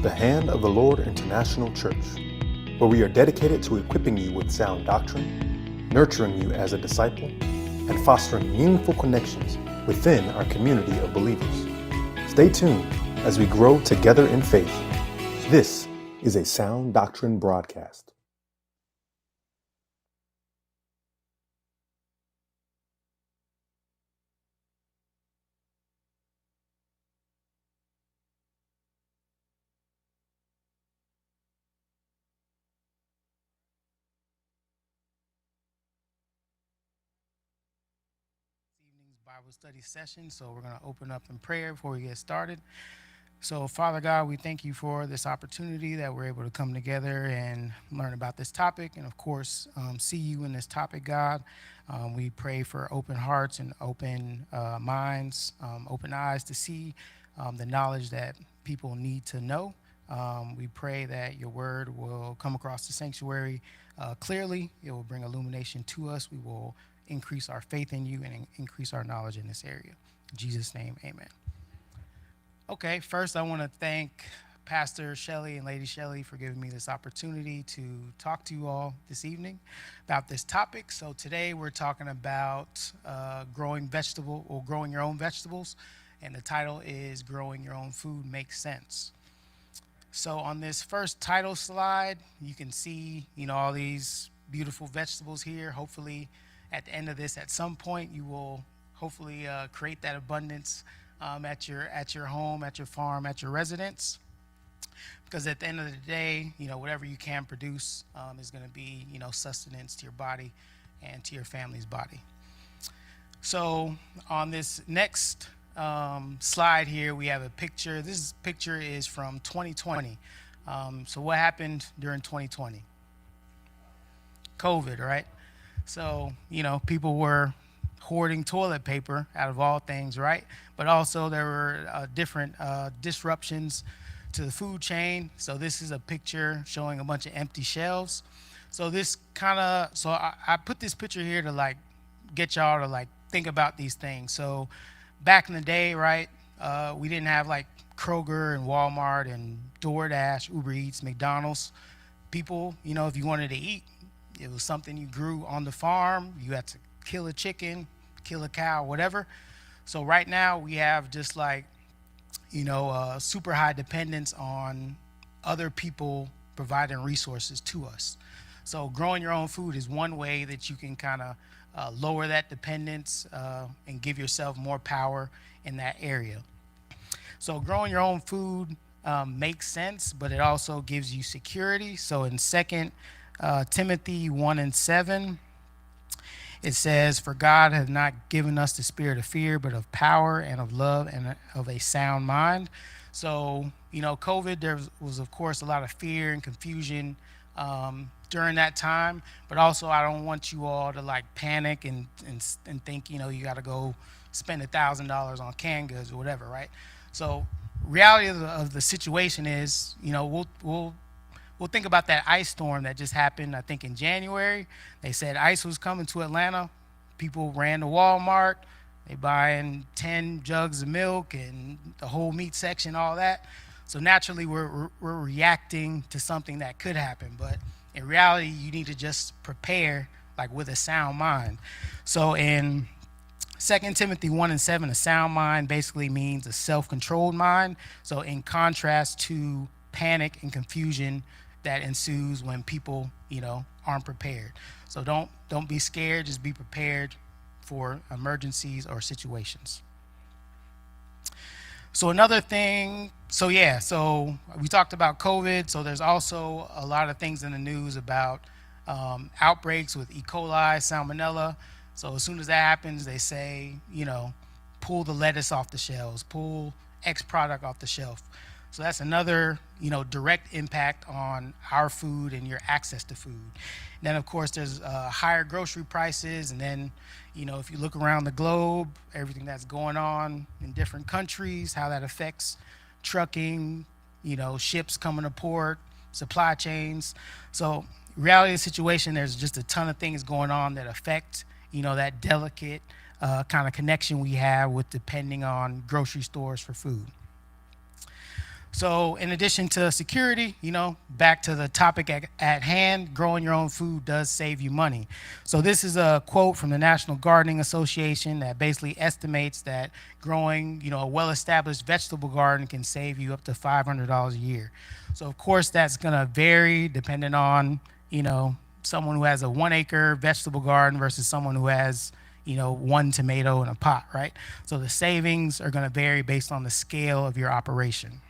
the Hand of the Lord International Church, where we are dedicated to equipping you with sound doctrine, nurturing you as a disciple, and fostering meaningful connections within our community of believers. Stay tuned as we grow together in faith. This is a Sound Doctrine broadcast. Bible study session. So we're going to open up in prayer before we get started. So Father God, we thank you for this opportunity that we're able to come together and learn about this topic, and of course see you in this topic, God. We pray for open hearts and open minds, open eyes to see the knowledge that people need to know. We pray that your word will come across the sanctuary clearly. It will bring illumination to us. We will increase our faith in you and increase our knowledge in this area. In Jesus' name, amen. Okay, first I want to thank Pastor Shelley and Lady Shelley for giving me this opportunity to talk to you all this evening about this topic. So today we're talking about growing your own vegetables, and the title is Growing Your Own Food Makes Sense. So on this first title slide, you can see, all these beautiful vegetables here. Hopefully at the end of this, at some point, you will hopefully create that abundance at your home, at your farm, at your residence. Because at the end of the day, whatever you can produce is going to be, sustenance to your body and to your family's body. So on this next slide here, we have a picture. This picture is from 2020. So what happened during 2020? COVID, right? So, people were hoarding toilet paper out of all things, right? But also there were different disruptions to the food chain. So this is a picture showing a bunch of empty shelves. So I put this picture here to get y'all to think about these things. So back in the day, right, we didn't have Kroger and Walmart and DoorDash, Uber Eats, McDonald's. People, if you wanted to eat, it was something you grew on the farm. You had to kill a chicken, kill a cow, whatever. So right now we have just super high dependence on other people providing resources to us. So growing your own food is one way that you can kind of lower that dependence and give yourself more power in that area. So growing your own food makes sense, but it also gives you security. So in 2 Timothy 1:7, it says, "For God has not given us the spirit of fear, but of power and of love and of a sound mind." So, COVID, there was, of course, a lot of fear and confusion during that time. But also, I don't want you all to panic and think, you got to go spend $1,000 on canned goods or whatever, right? So, reality of the situation is, we'll think about that ice storm that just happened, I think, in January. They said ice was coming to Atlanta. People ran to Walmart. They buying 10 jugs of milk and the whole meat section, all that. So naturally, we're reacting to something that could happen. But in reality, you need to just prepare with a sound mind. So in 2 Timothy 1:7, a sound mind basically means a self-controlled mind. So in contrast to panic and confusion that ensues when people, aren't prepared. So don't be scared, just be prepared for emergencies or situations. So another thing, so we talked about COVID. So there's also a lot of things in the news about outbreaks with E. coli, salmonella. So as soon as that happens, they say, pull the lettuce off the shelves, pull X product off the shelf. So that's another, direct impact on our food and your access to food. And then, of course, there's higher grocery prices. And then, if you look around the globe, everything that's going on in different countries, how that affects trucking, ships coming to port, supply chains. So reality of the situation, there's just a ton of things going on that affect, that delicate kind of connection we have with depending on grocery stores for food. So in addition to security, back to the topic at hand, growing your own food does save you money. So this is a quote from the National Gardening Association that basically estimates that growing, a well-established vegetable garden can save you up to $500 a year. So of course that's gonna vary depending on, someone who has a 1 acre vegetable garden versus someone who has, one tomato in a pot, right? So the savings are gonna vary based on the scale of your operation.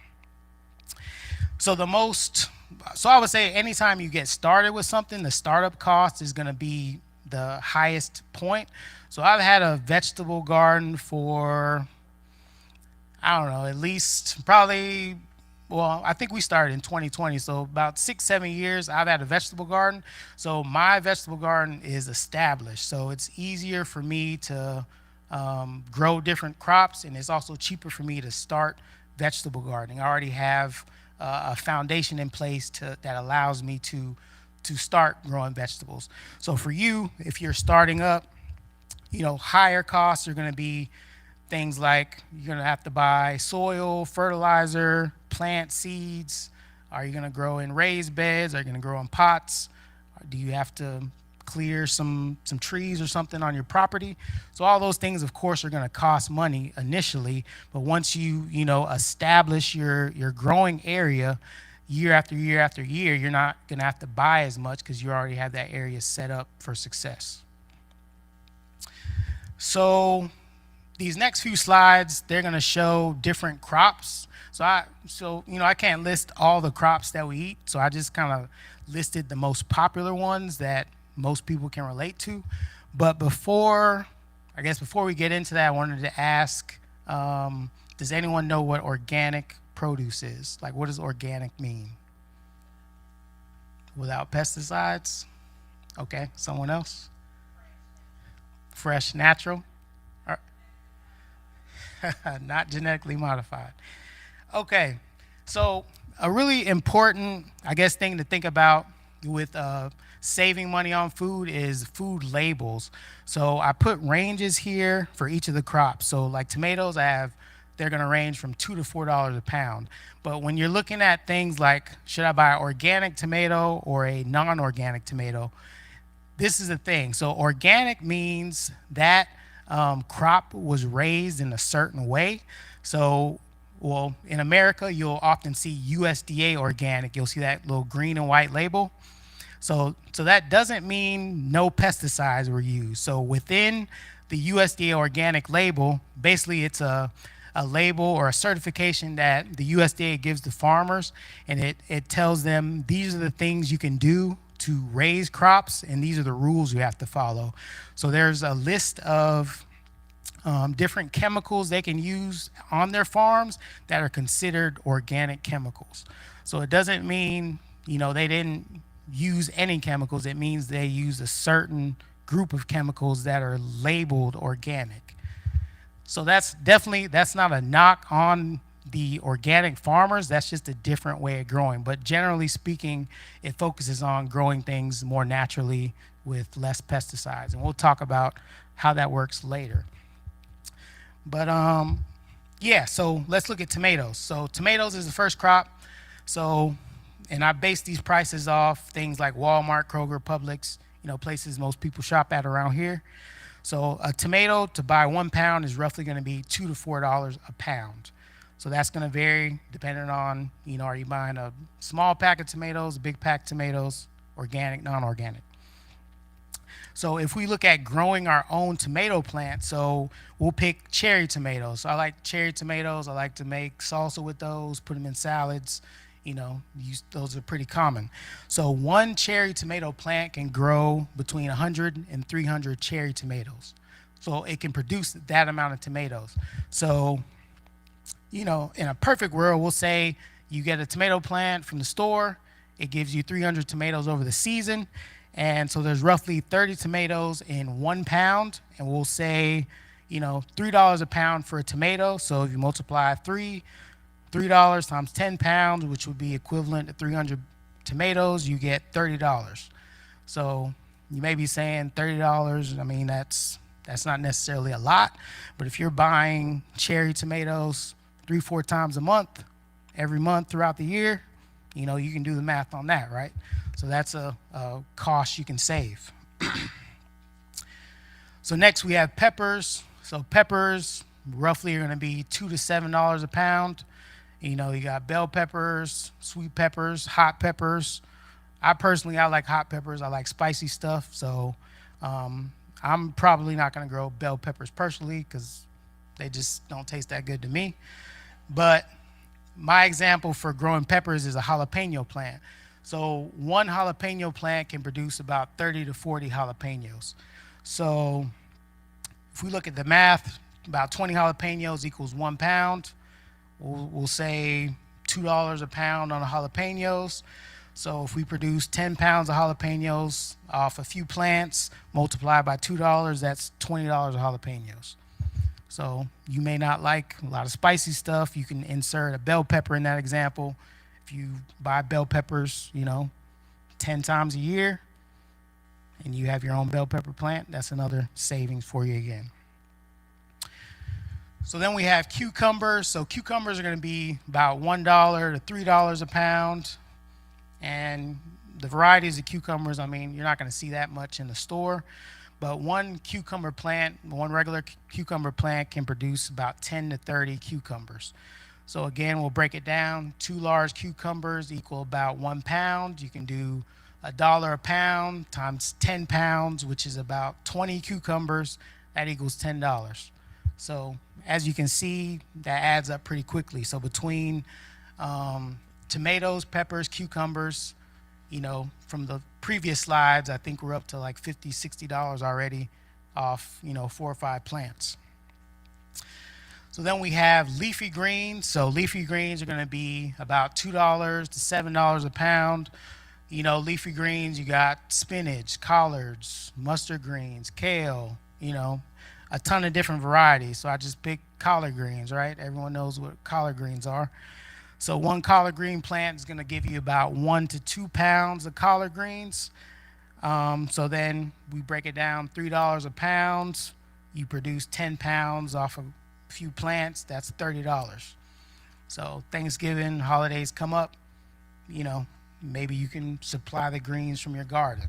So I would say anytime you get started with something, the startup cost is going to be the highest point. So I've had a vegetable garden for, I don't know, at least probably, well, I think we started in 2020. So about 6, 7 years, I've had a vegetable garden. So my vegetable garden is established. So it's easier for me to grow different crops, and it's also cheaper for me to start vegetable gardening. I already have a foundation in place that allows me to start growing vegetables. So for you, if you're starting up, higher costs are going to be things like you're going to have to buy soil, fertilizer, plant seeds. Are you going to grow in raised beds? Are you going to grow in pots? Do you have to clear some trees or something on your property? So all those things, of course, are going to cost money initially, but once you establish your growing area year after year after year, you're not going to have to buy as much because you already have that area set up for success. So these next few slides, they're going to show different crops. So I can't list all the crops that we eat, so I just kind of listed the most popular ones that most people can relate to. But before we get into that, I wanted to ask, does anyone know what organic produce is? Like, what does organic mean? Without pesticides? Okay, someone else? Fresh, natural? Not genetically modified. Okay, so a really important, thing to think about with saving money on food is food labels. So I put ranges here for each of the crops. So like tomatoes, they're gonna range from $2 to $4 a pound. But when you're looking at things like, should I buy an organic tomato or a non-organic tomato? This is the thing. So organic means that crop was raised in a certain way. So, well, in America, you'll often see USDA organic. You'll see that little green and white label. So that doesn't mean no pesticides were used. So within the USDA organic label, basically it's a label or a certification that the USDA gives to farmers, and it tells them these are the things you can do to raise crops, and these are the rules you have to follow. So there's a list of different chemicals they can use on their farms that are considered organic chemicals. So it doesn't mean, they didn't use any chemicals. It means they use a certain group of chemicals that are labeled organic. So that's not a knock on the organic farmers. That's just a different way of growing. But generally speaking, it focuses on growing things more naturally with less pesticides. And we'll talk about how that works later. But so let's look at tomatoes. So tomatoes is the first crop. And I base these prices off things like Walmart, Kroger, Publix, places most people shop at around here. So a tomato, to buy 1 pound, is roughly going to be $2 to $4 a pound. So that's going to vary depending on, are you buying a small pack of tomatoes, a big pack of tomatoes, organic, non-organic. So if we look at growing our own tomato plant, so we'll pick cherry tomatoes. So I like cherry tomatoes. I like to make salsa with those, put them in salads. Those are pretty common. So one cherry tomato plant can grow between 100 and 300 cherry tomatoes. So it can produce that amount of tomatoes. So, in a perfect world, we'll say you get a tomato plant from the store. It gives you 300 tomatoes over the season. And so there's roughly 30 tomatoes in 1 pound. And we'll say, $3 a pound for a tomato. So if you multiply $3 times 10 pounds, which would be equivalent to 300 tomatoes, you get $30. So you may be saying $30, that's not necessarily a lot, but if you're buying cherry tomatoes 3-4 times a month every month throughout the year, you know, you can do the math on that, right? So that's a cost you can save. So next we have peppers. So peppers roughly are going to be $2 to $7 a pound. You know, you got bell peppers, sweet peppers, hot peppers. I like hot peppers. I like spicy stuff. So I'm probably not going to grow bell peppers personally because they just don't taste that good to me. But my example for growing peppers is a jalapeno plant. So one jalapeno plant can produce about 30 to 40 jalapenos. So if we look at the math, about 20 jalapenos equals 1 pound. We'll say $2 a pound on the jalapenos. So if we produce 10 pounds of jalapenos off a few plants, multiplied by $2, that's $20 of jalapenos. So you may not like a lot of spicy stuff. You can insert a bell pepper in that example. If you buy bell peppers, you know, 10 times a year, and you have your own bell pepper plant, that's another savings for you again. So then we have cucumbers. So cucumbers are going to be about $1 to $3 a pound. And the varieties of cucumbers, I mean, you're not going to see that much in the store. But one regular cucumber plant can produce about 10 to 30 cucumbers. So again, we'll break it down. 2 large cucumbers equal about 1 pound. You can do $1 a pound times 10 pounds, which is about 20 cucumbers. That equals $10. So as you can see, that adds up pretty quickly. So between tomatoes, peppers, cucumbers, you know, from the previous slides, I think we're up to like $50, $60 already off, you know, 4 or 5 plants. So then we have leafy greens. So leafy greens are going to be about $2 to $7 a pound. You know, leafy greens, you got spinach, collards, mustard greens, kale, you know, a ton of different varieties. So I just picked collard greens, right? Everyone knows what collard greens are. So one collard green plant is going to give you about 1 to 2 pounds of collard greens. So then we break it down, $3 a pound. You produce 10 pounds off of a few plants. That's $30. So Thanksgiving, holidays come up, you know, maybe you can supply the greens from your garden.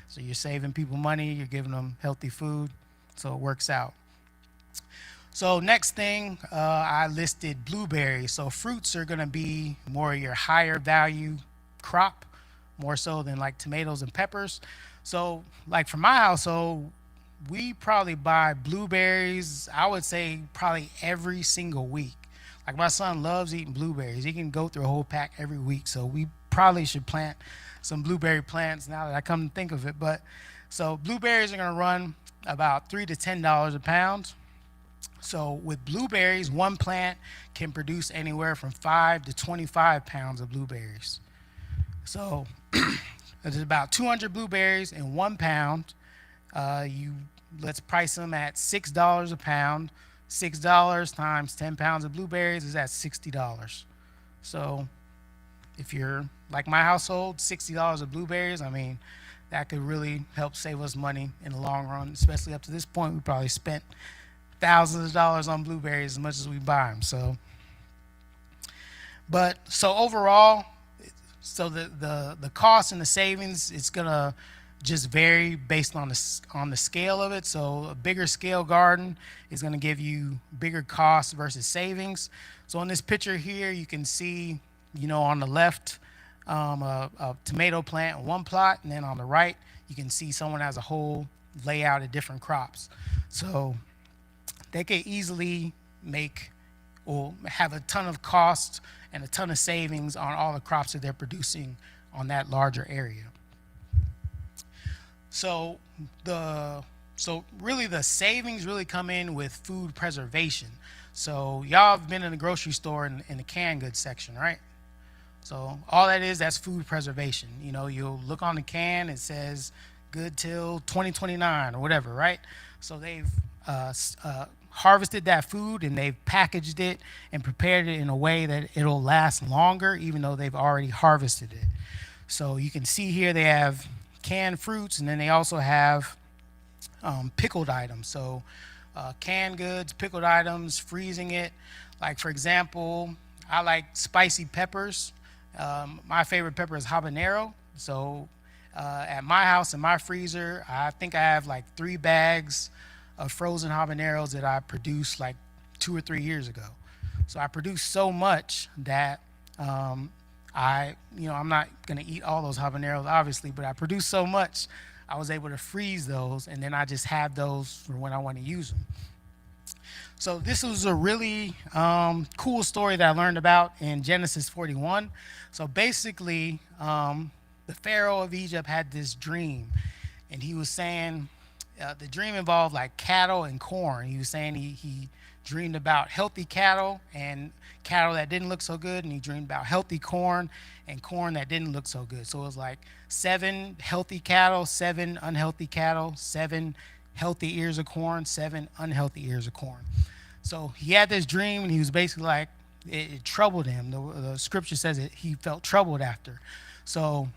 So you're saving people money, you're giving them healthy food, so it works out. So next thing, I listed blueberries. So fruits are going to be more your higher value crop, more so than like tomatoes and peppers. So like for my household, we probably buy blueberries, I would say probably every single week. Like my son loves eating blueberries. He can go through a whole pack every week. So we probably should plant some blueberry plants now that I come to think of it. But so blueberries are going to run about $3 to $10 a pound. So with blueberries, one plant can produce anywhere from 5 to 25 pounds of blueberries. So there's about 200 blueberries in 1 pound. Let's price them at $6 a pound. $6 times 10 pounds of blueberries is at $60. So if you're like my household, $60 of blueberries, I mean, that could really help save us money in the long run, especially up to this point. We probably spent thousands of dollars on blueberries as much as we buy them. So overall, so the cost and the savings, it's gonna just vary based on the scale of it. So a bigger scale garden is gonna give you bigger costs versus savings. So in this picture here, you can see, you know, on the left, a tomato plant in one plot, and then on the right, you can see someone has a whole layout of different crops. So they could easily make or have a ton of cost and a ton of savings on all the crops that they're producing on that larger area. So really the savings really come in with food preservation. So y'all have been in the grocery store in the canned goods section, right? So all that is, that's food preservation. You know, you'll look on the can, it says good till 2029 or whatever, right? So they've harvested that food and they've packaged it and prepared it in a way that it'll last longer, even though they've already harvested it. So you can see here they have canned fruits, and then they also have pickled items. So canned goods, pickled items, freezing it. Like for example, I like spicy peppers. My favorite pepper is habanero. So at my house in my freezer, I think I have like 3 bags of frozen habaneros that I produced like 2 or 3 years ago. So I produced so much that I'm not gonna eat all those habaneros obviously, but I produced so much, I was able to freeze those, and then I just have those for when I want to use them. So this was a really cool story that I learned about in Genesis 41. So basically, the Pharaoh of Egypt had this dream, and he was saying the dream involved like cattle and corn. He was saying he dreamed about healthy cattle and cattle that didn't look so good, and he dreamed about healthy corn and corn that didn't look so good. So it was like 7 healthy cattle, 7 unhealthy cattle, 7 healthy ears of corn, 7 unhealthy ears of corn. So he had this dream, and he was basically like, it troubled him. The scripture says that he felt troubled after. So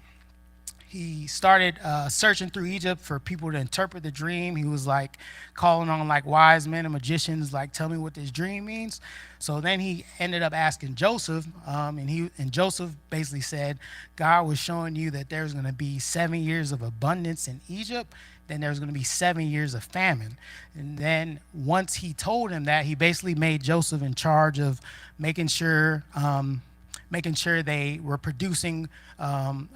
he started searching through Egypt for people to interpret the dream. He was like calling on like wise men and magicians, like, tell me what this dream means. So then he ended up asking Joseph, and Joseph basically said, God was showing you that there's going to be 7 years of abundance in Egypt. Then there's going to be 7 years of famine. And then once he told him that, he basically made Joseph in charge of making sure they were producing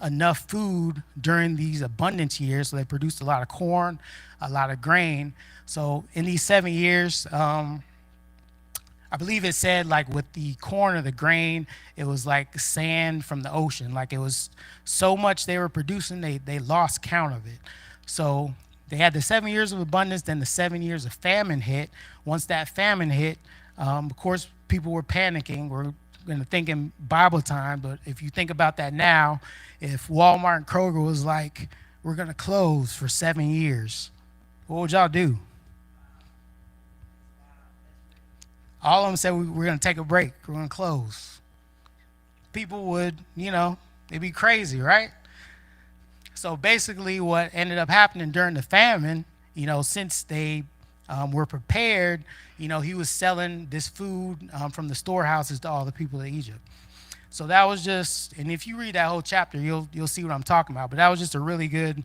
enough food during these abundance years. So they produced a lot of corn, a lot of grain. So in these 7 years, I believe it said like with the corn or the grain, it was like sand from the ocean. Like it was so much they were producing, they lost count of it. So they had the 7 years of abundance, then the 7 years of famine hit. Once that famine hit, of course, people were panicking. We're going to think in Bible time, but if you think about that now, if Walmart and Kroger was like, we're going to close for 7 years, what would y'all do? All of them said, we're going to take a break. We're going to close. People would, it'd be crazy, right? So basically what ended up happening during the famine, since they were prepared, he was selling this food from the storehouses to all the people of Egypt. So that was just, and if you read that whole chapter, you'll see what I'm talking about. But that was just a really good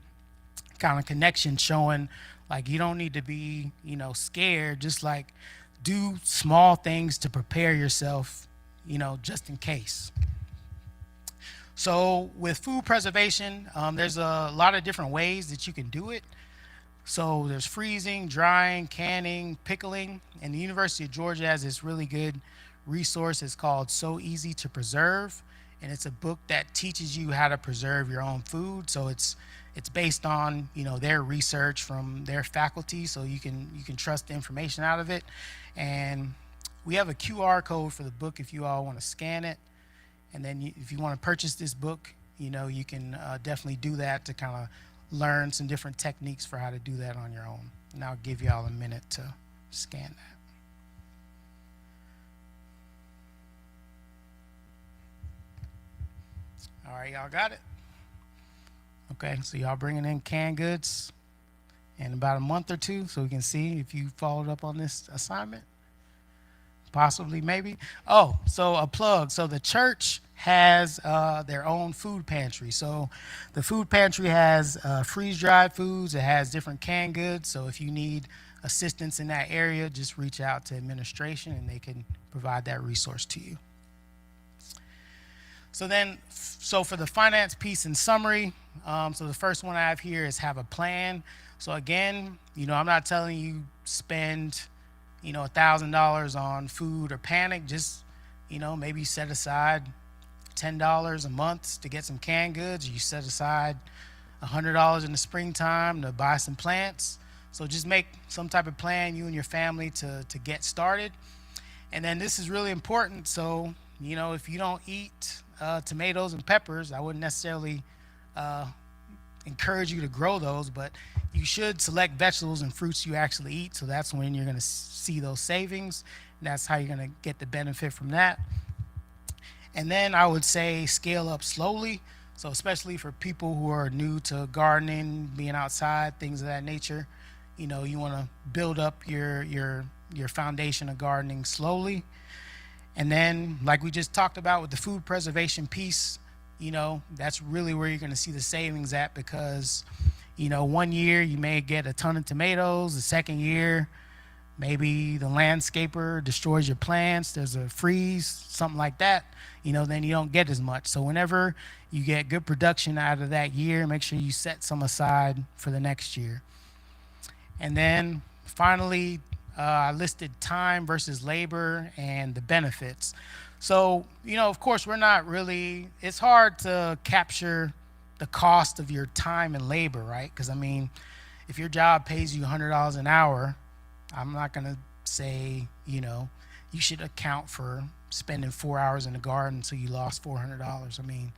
kind of connection showing, like, you don't need to be, scared. Just like do small things to prepare yourself, just in case. So with food preservation, there's a lot of different ways that you can do it. So there's freezing, drying, canning, pickling. And the University of Georgia has this really good resource. It's called So Easy to Preserve. And it's a book that teaches you how to preserve your own food. So it's based on, their research from their faculty. So you can trust the information out of it. And we have a QR code for the book if you all want to scan it. And then if you want to purchase this book, you can definitely do that to kind of learn some different techniques for how to do that on your own. And I'll give y'all a minute to scan that. All right, y'all got it? Okay, so y'all bringing in canned goods in about a month or two so we can see if you followed up on this assignment. Possibly, maybe. Oh, so a plug. So the church has their own food pantry. So the food pantry has freeze-dried foods. It has different canned goods. So if you need assistance in that area, just reach out to administration and they can provide that resource to you. So for the finance piece in summary, so the first one I have here is have a plan. So again, I'm not telling you spend $1,000 on food or panic. Just, maybe set aside $10 a month to get some canned goods. You set aside $100 in the springtime to buy some plants. So just make some type of plan, you and your family, to get started. And then this is really important. So, if you don't eat tomatoes and peppers, I wouldn't necessarily encourage you to grow those, but you should select vegetables and fruits you actually eat. So that's when you're going to see those savings. And that's how you're going to get the benefit from that. And then I would say scale up slowly. So especially for people who are new to gardening, being outside, things of that nature, you want to build up your foundation of gardening slowly. And then, like we just talked about with the food preservation piece, that's really where you're going to see the savings at, because, 1 year you may get a ton of tomatoes. The second year, maybe the landscaper destroys your plants. There's a freeze, something like that. Then you don't get as much. So whenever you get good production out of that year, make sure you set some aside for the next year. And then finally, I listed time versus labor and the benefits. So, of course, it's hard to capture the cost of your time and labor, right? Because, if your job pays you $100 an hour, I'm not going to say, you should account for spending 4 hours in the garden so you lost $400.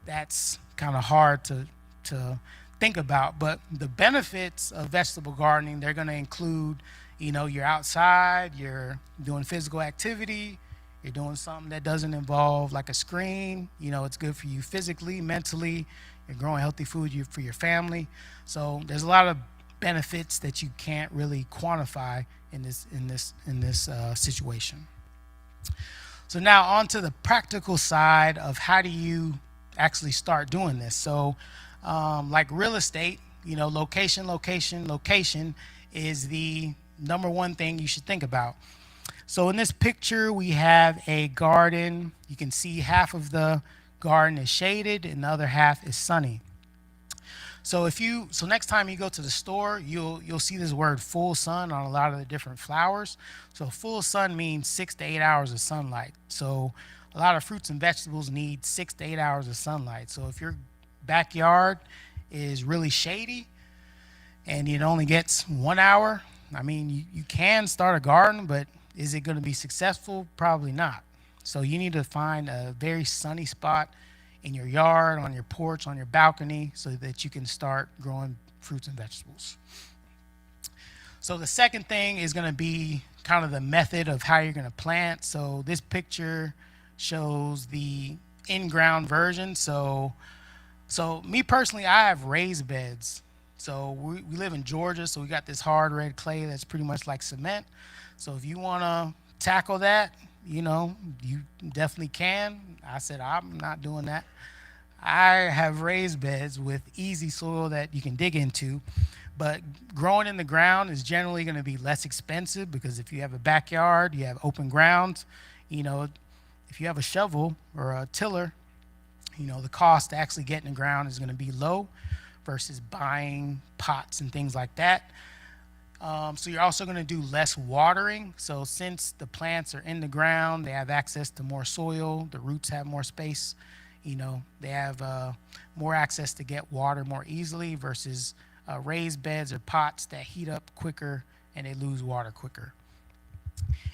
That's kind of hard to think about. But the benefits of vegetable gardening, they're going to include, you're outside, you're doing physical activity, you're doing something that doesn't involve like a screen. It's good for you physically, mentally. You're growing healthy food for your family. So there's a lot of benefits that you can't really quantify in this situation. So now on to the practical side of how do you actually start doing this. So like real estate, location is the number one thing you should think about. So in this picture, we have a garden. You can see half of the garden is shaded and the other half is sunny. So next time you go to the store, you'll see this word full sun on a lot of the different flowers. So full sun means 6 to 8 hours of sunlight. So a lot of fruits and vegetables need 6 to 8 hours of sunlight. So if your backyard is really shady and it only gets 1 hour, you can start a garden, but is it going to be successful? Probably not. So you need to find a very sunny spot in your yard, on your porch, on your balcony, so that you can start growing fruits and vegetables. So the second thing is going to be kind of the method of how you're going to plant. So this picture shows the in-ground version. So me personally, I have raised beds. So we live in Georgia, so we got this hard red clay that's pretty much like cement. So if you want to tackle that, you definitely can. I said I'm not doing that. I have raised beds with easy soil that you can dig into, but growing in the ground is generally going to be less expensive, because if you have a backyard, you have open ground, if you have a shovel or a tiller, the cost to actually get in the ground is going to be low versus buying pots and things like that. So you're also going to do less watering. So since the plants are in the ground, they have access to more soil, the roots have more space, they have more access to get water more easily versus raised beds or pots that heat up quicker and they lose water quicker.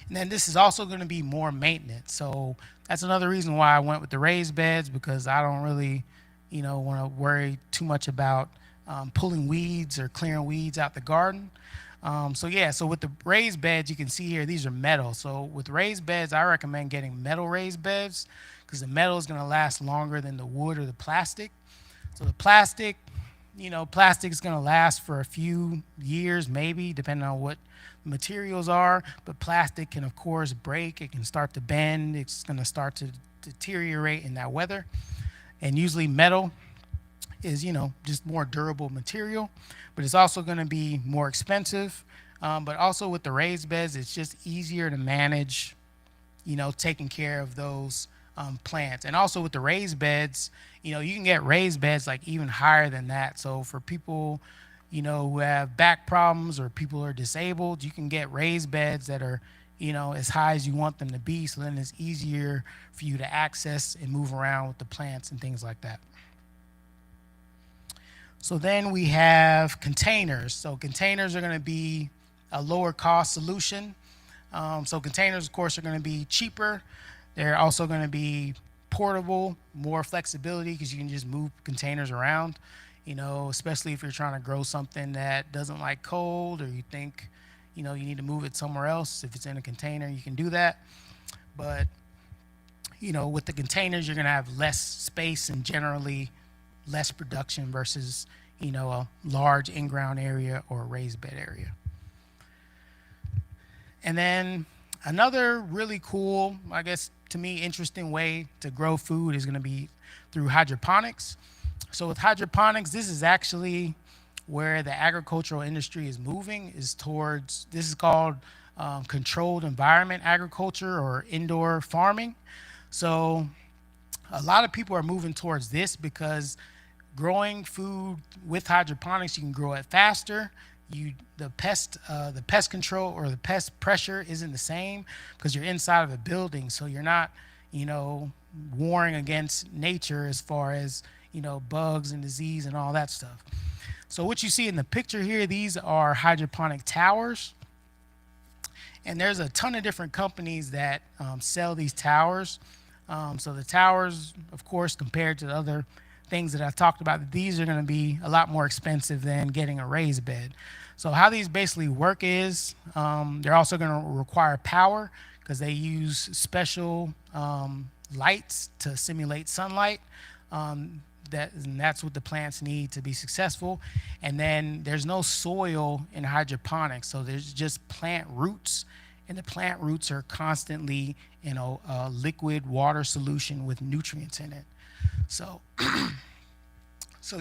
And then this is also going to be more maintenance. So that's another reason why I went with the raised beds, because I don't really, want to worry too much about pulling weeds or clearing weeds out the garden. So with the raised beds, you can see here, these are metal. So with raised beds, I recommend getting metal raised beds, because the metal is going to last longer than the wood or the plastic. So the plastic is going to last for a few years, maybe, depending on what materials are. But plastic can, of course, break. It can start to bend. It's going to start to deteriorate in that weather. And usually metal is, just more durable material. But it's also going to be more expensive. But also with the raised beds, it's just easier to manage, taking care of those plants. And also with the raised beds, you can get raised beds like even higher than that. So for people, who have back problems or people who are disabled, you can get raised beds that are, as high as you want them to be. So then it's easier for you to access and move around with the plants and things like that. So then we have containers. So containers are going to be a lower cost solution. So containers, of course, are going to be cheaper. They're also going to be portable, more flexibility, because you can just move containers around, especially if you're trying to grow something that doesn't like cold, or you think, you need to move it somewhere else. If it's in a container, you can do that. But, with the containers, you're going to have less space and generally less production versus, a large in-ground area or a raised bed area. And then Another really cool, I guess to me, interesting way to grow food is going to be through hydroponics. So with hydroponics, this is actually where the agricultural industry is moving, is towards, this is called controlled environment agriculture or indoor farming. So a lot of people are moving towards this because growing food with hydroponics, you can grow it faster. The pest control or the pest pressure isn't the same because you're inside of a building, so you're not, warring against nature as far as bugs and disease and all that stuff. So what you see in the picture here, these are hydroponic towers, and there's a ton of different companies that sell these towers. So the towers, of course, compared to the other things that I've talked about, these are going to be a lot more expensive than getting a raised bed. So how these basically work is they're also going to require power because they use special lights to simulate sunlight. And that's what the plants need to be successful. And then there's no soil in hydroponics, so there's just plant roots, and the plant roots are constantly in a liquid water solution with nutrients in it. So, so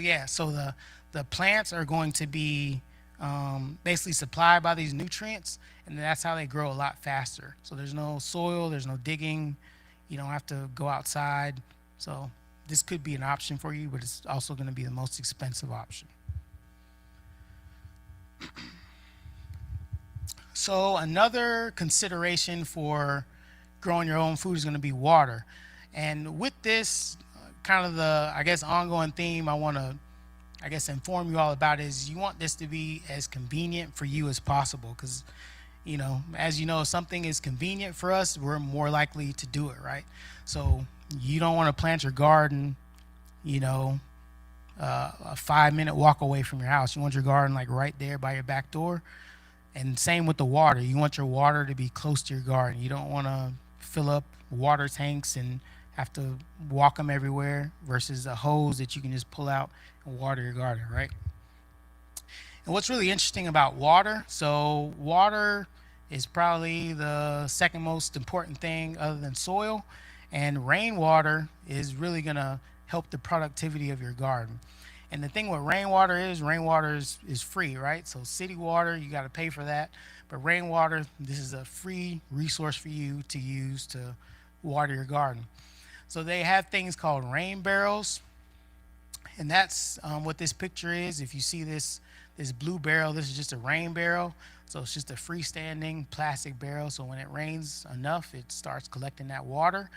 the plants are going to be basically supplied by these nutrients, and that's how they grow a lot faster. So there's no soil, there's no digging, you don't have to go outside. So this could be an option for you, but it's also going to be the most expensive option. So another consideration for growing your own food is going to be water. And with this, kind of the, I guess, ongoing theme I want to, I guess, inform you all about is you want this to be as convenient for you as possible. Because, as you know, if something is convenient for us, we're more likely to do it, right? So you don't want to plant your garden, a 5-minute walk away from your house. You want your garden like right there by your back door. And same with the water. You want your water to be close to your garden. You don't want to fill up water tanks and have to walk them everywhere versus a hose that you can just pull out and water your garden, right? And what's really interesting about water, so water is probably the second most important thing other than soil, and rainwater is really going to help the productivity of your garden. And the thing with rainwater is free, right? So city water, you got to pay for that. But rainwater, this is a free resource for you to use to water your garden. So they have things called rain barrels, and that's what this picture is. If you see this blue barrel, this is just a rain barrel. So it's just a freestanding plastic barrel. So when it rains enough, it starts collecting that water.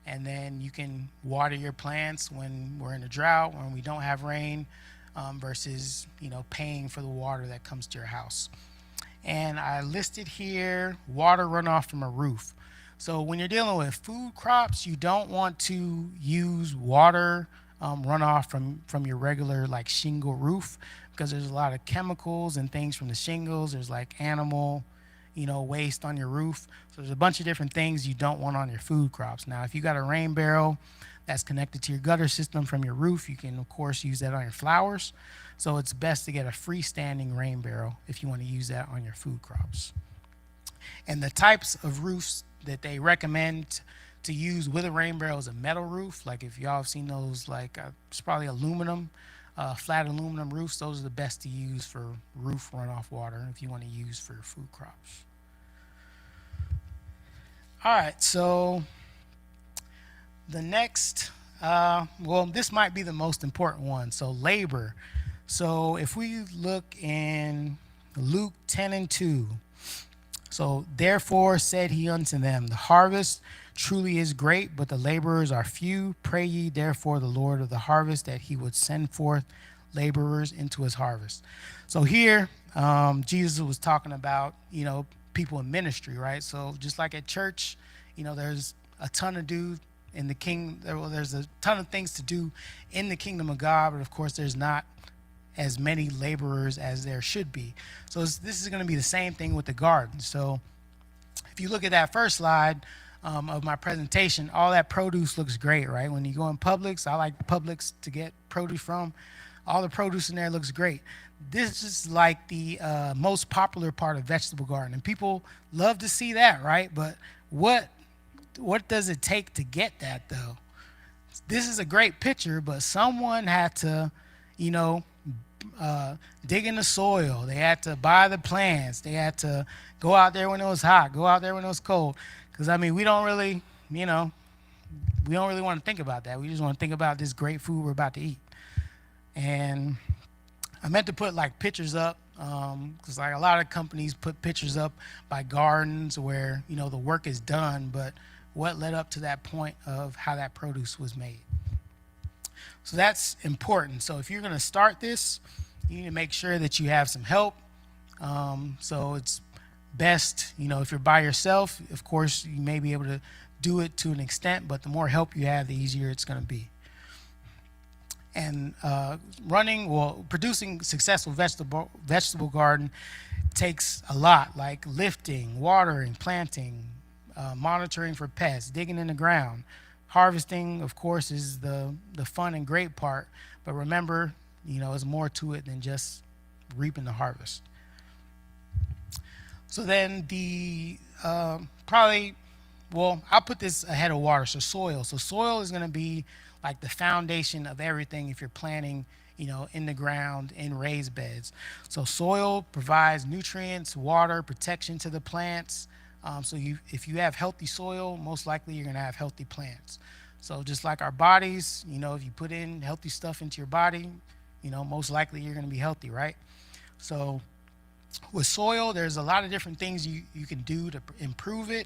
And then you can water your plants when we're in a drought, when we don't have rain, versus paying for the water that comes to your house. And I listed here water runoff from a roof. So when you're dealing with food crops, you don't want to use water runoff from your regular like shingle roof, because there's a lot of chemicals and things from the shingles. There's like animal waste on your roof. So there's a bunch of different things you don't want on your food crops. Now, if you got a rain barrel that's connected to your gutter system from your roof, you can, of course, use that on your flowers. So it's best to get a freestanding rain barrel if you want to use that on your food crops. And the types of roofs that they recommend to use with a rain barrel is a metal roof. Like if y'all have seen those, like it's probably aluminum, flat aluminum roofs. Those are the best to use for roof runoff water if you want to use for your food crops. All right, so the next, this might be the most important one. So labor. So if we look in Luke 10:2, so therefore said he unto them, the harvest truly is great, but the laborers are few. Pray ye therefore the Lord of the harvest that he would send forth laborers into his harvest. So here, Jesus was talking about, people in ministry, right? So just like at church, there's a ton to do in the kingdom. There's a ton of things to do in the kingdom of God, but of course there's not as many laborers as there should be. So this is going to be the same thing with the garden. So if you look at that first slide of my presentation, all that produce looks great, right? When you go in Publix, I like Publix to get produce from. all the produce in there looks great. This is like the most popular part of vegetable gardening. People love to see that, right? But what does it take to get that though? This is a great picture, but someone had to, you know, dig in the soil. They had to buy the plants. They had to go out there when it was hot, go out there when it was cold. Because, I mean, we don't really want to think about that. We just want to think about this great food we're about to eat. And I meant to put like pictures up because like a lot of companies put pictures up by gardens where, you know, the work is done, but what led up to that point of how that produce was made. So that's important. So if you're going to start this, you need to make sure that you have some help. So it's best, you know, if you're by yourself, of course, you may be able to do it to an extent, but the more help you have, the easier it's going to be. And producing successful vegetable garden takes a lot, like lifting, watering, planting, monitoring for pests, digging in the ground. Harvesting, of course, is the fun and great part, but remember, you know, there's more to it than just reaping the harvest. So then I'll put this ahead of water, so soil. So soil is going to be like the foundation of everything if you're planting, you know, in the ground, in raised beds. So soil provides nutrients, water, protection to the plants. So if you have healthy soil, most likely you're going to have healthy plants. So just like our bodies, you know, if you put in healthy stuff into your body, you know, most likely you're going to be healthy, right? So with soil, there's a lot of different things you can do to improve it.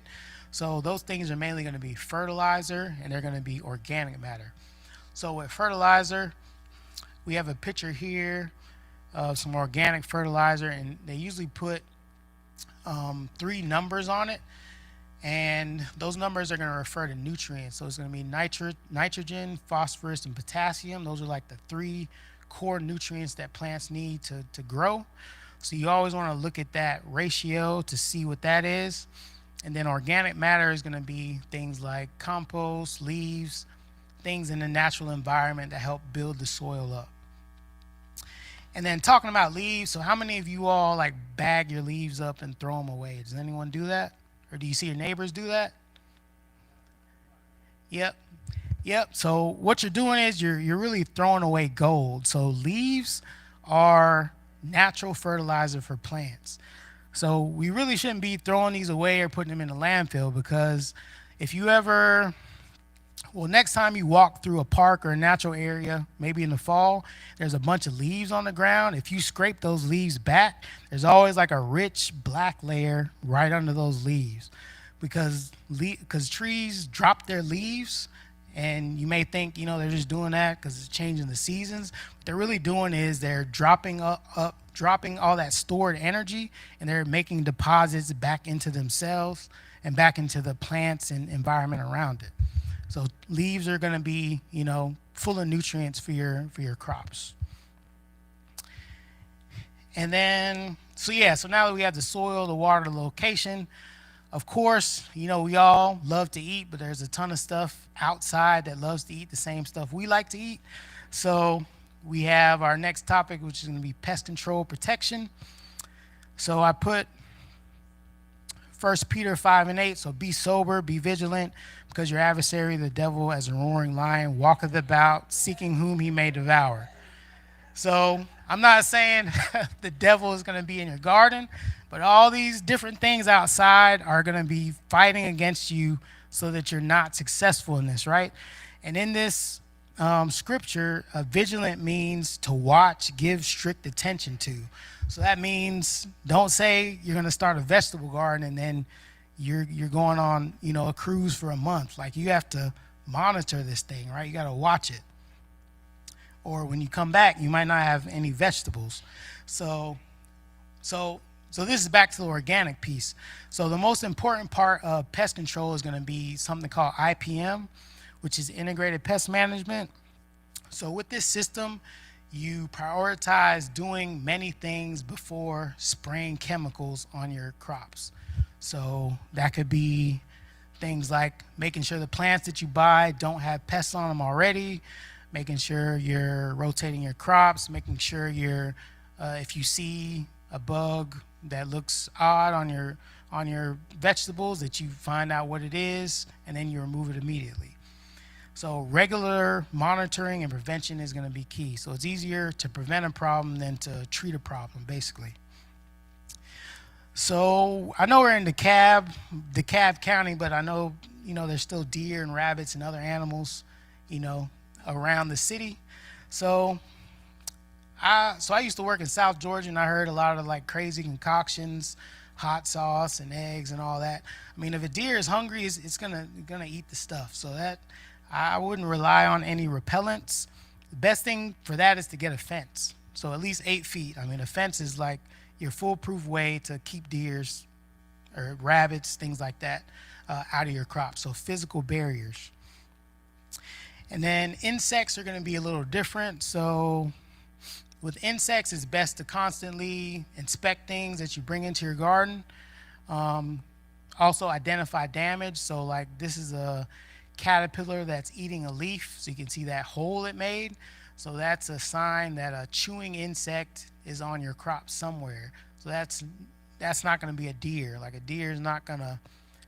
So those things are mainly going to be fertilizer, and they're going to be organic matter. So with fertilizer, we have a picture here of some organic fertilizer, and they usually put 3 numbers on it, and those numbers are going to refer to nutrients. So it's going to be nitrogen, phosphorus, and potassium. Those are like the 3 core nutrients that plants need to grow. So you always want to look at that ratio to see what that is. And then organic matter is going to be things like compost, leaves, things in the natural environment that help build the soil up. And then talking about leaves, so how many of you all like bag your leaves up and throw them away? Does anyone do that? Or do you see your neighbors do that? Yep. So what you're doing is you're really throwing away gold. So leaves are natural fertilizer for plants. So we really shouldn't be throwing these away or putting them in the landfill, because if you ever, next time you walk through a park or a natural area, maybe in the fall, there's a bunch of leaves on the ground. If you scrape those leaves back, there's always like a rich black layer right under those leaves, because trees drop their leaves. And you may think, you know, they're just doing that because it's changing the seasons. What they're really doing is they're dropping all that stored energy, and they're making deposits back into themselves and back into the plants and environment around it. So leaves are going to be, you know, full of nutrients for your crops. And then, so now that we have the soil, the water, the location, of course, you know, we all love to eat, but there's a ton of stuff outside that loves to eat the same stuff we like to eat. So we have our next topic, which is going to be pest control protection. So I put 1 Peter 5:8, so be sober, be vigilant, because your adversary, the devil, as a roaring lion, walketh about, seeking whom he may devour. So I'm not saying the devil is going to be in your garden, but all these different things outside are going to be fighting against you so that you're not successful in this, right? And in this scripture, vigilant means to watch, give strict attention to. So that means don't say you're going to start a vegetable garden and then you're going on, you know, a cruise for a month. Like, you have to monitor this thing, right? You got to watch it. Or when you come back, you might not have any vegetables. So this is back to the organic piece. So the most important part of pest control is going to be something called IPM, which is integrated pest management. So with this system, you prioritize doing many things before spraying chemicals on your crops. So that could be things like making sure the plants that you buy don't have pests on them already, making sure you're rotating your crops, making sure if you see a bug that looks odd on your vegetables, that you find out what it is and then you remove it immediately. So regular monitoring and prevention is going to be key. So it's easier to prevent a problem than to treat a problem, basically. So I know we're in DeKalb County, but I know, there's still deer and rabbits and other animals, around the city. So I used to work in South Georgia, and I heard a lot of like crazy concoctions, hot sauce and eggs and all that. I mean, if a deer is hungry, it's gonna eat the stuff. So that I wouldn't rely on any repellents. The best thing for that is to get a fence. So at least 8 feet. I mean, a fence is like your foolproof way to keep deers or rabbits, things like that, out of your crops. So physical barriers. And then insects are going to be a little different. So with insects, it's best to constantly inspect things that you bring into your garden. Also identify damage. So like this is a caterpillar that's eating a leaf. So you can see that hole it made. So that's a sign that a chewing insect is on your crop somewhere. So that's not going to be a deer. Like a deer is not going to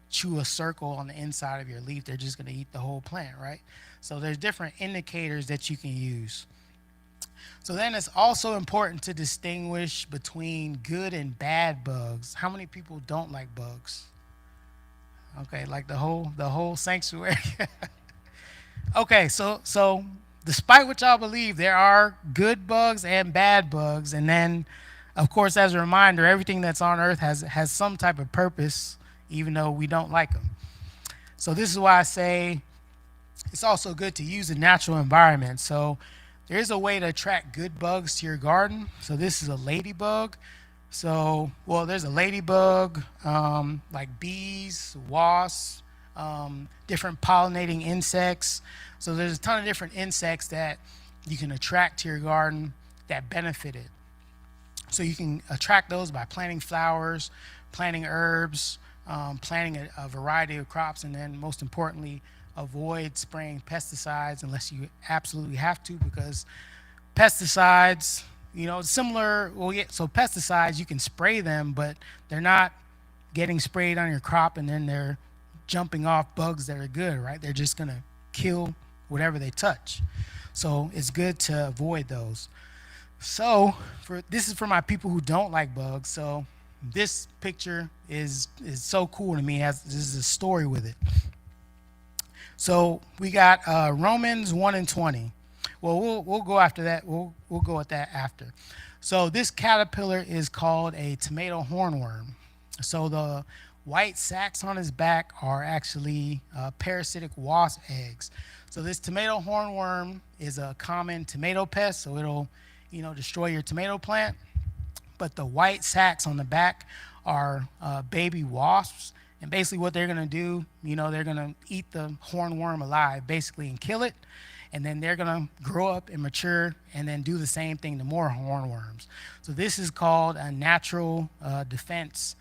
chew a circle on the inside of your leaf. They're just going to eat the whole plant, right? So there's different indicators that you can use. So then it's also important to distinguish between good and bad bugs. How many people don't like bugs? Okay, like the whole sanctuary. Okay, so despite what y'all believe, there are good bugs and bad bugs. And then, of course, as a reminder, everything that's on earth has some type of purpose, even though we don't like them. So this is why I say it's also good to use a natural environment. So there is a way to attract good bugs to your garden. So this is a ladybug. So, well, there's a ladybug, like bees, wasps, different pollinating insects. So there's a ton of different insects that you can attract to your garden that benefit it. So you can attract those by planting flowers, planting herbs, planting a variety of crops, and then most importantly, avoid spraying pesticides unless you absolutely have to, because pesticides, similar, so pesticides, you can spray them, but they're not getting sprayed on your crop and then they're jumping off bugs that are good, right? They're just gonna kill whatever they touch. So it's good to avoid those. So this is for my people who don't like bugs. So this picture is so cool to me. This is a story with it. So we got Romans 1:20. Well, we'll go after that. We'll go with that after. So this caterpillar is called a tomato hornworm. So the white sacs on his back are actually parasitic wasp eggs. So this tomato hornworm is a common tomato pest. So it'll, destroy your tomato plant. But the white sacs on the back are baby wasps. And basically what they're going to do, they're going to eat the hornworm alive, basically, and kill it. And then they're going to grow up and mature and then do the same thing to more hornworms. So this is called a natural defense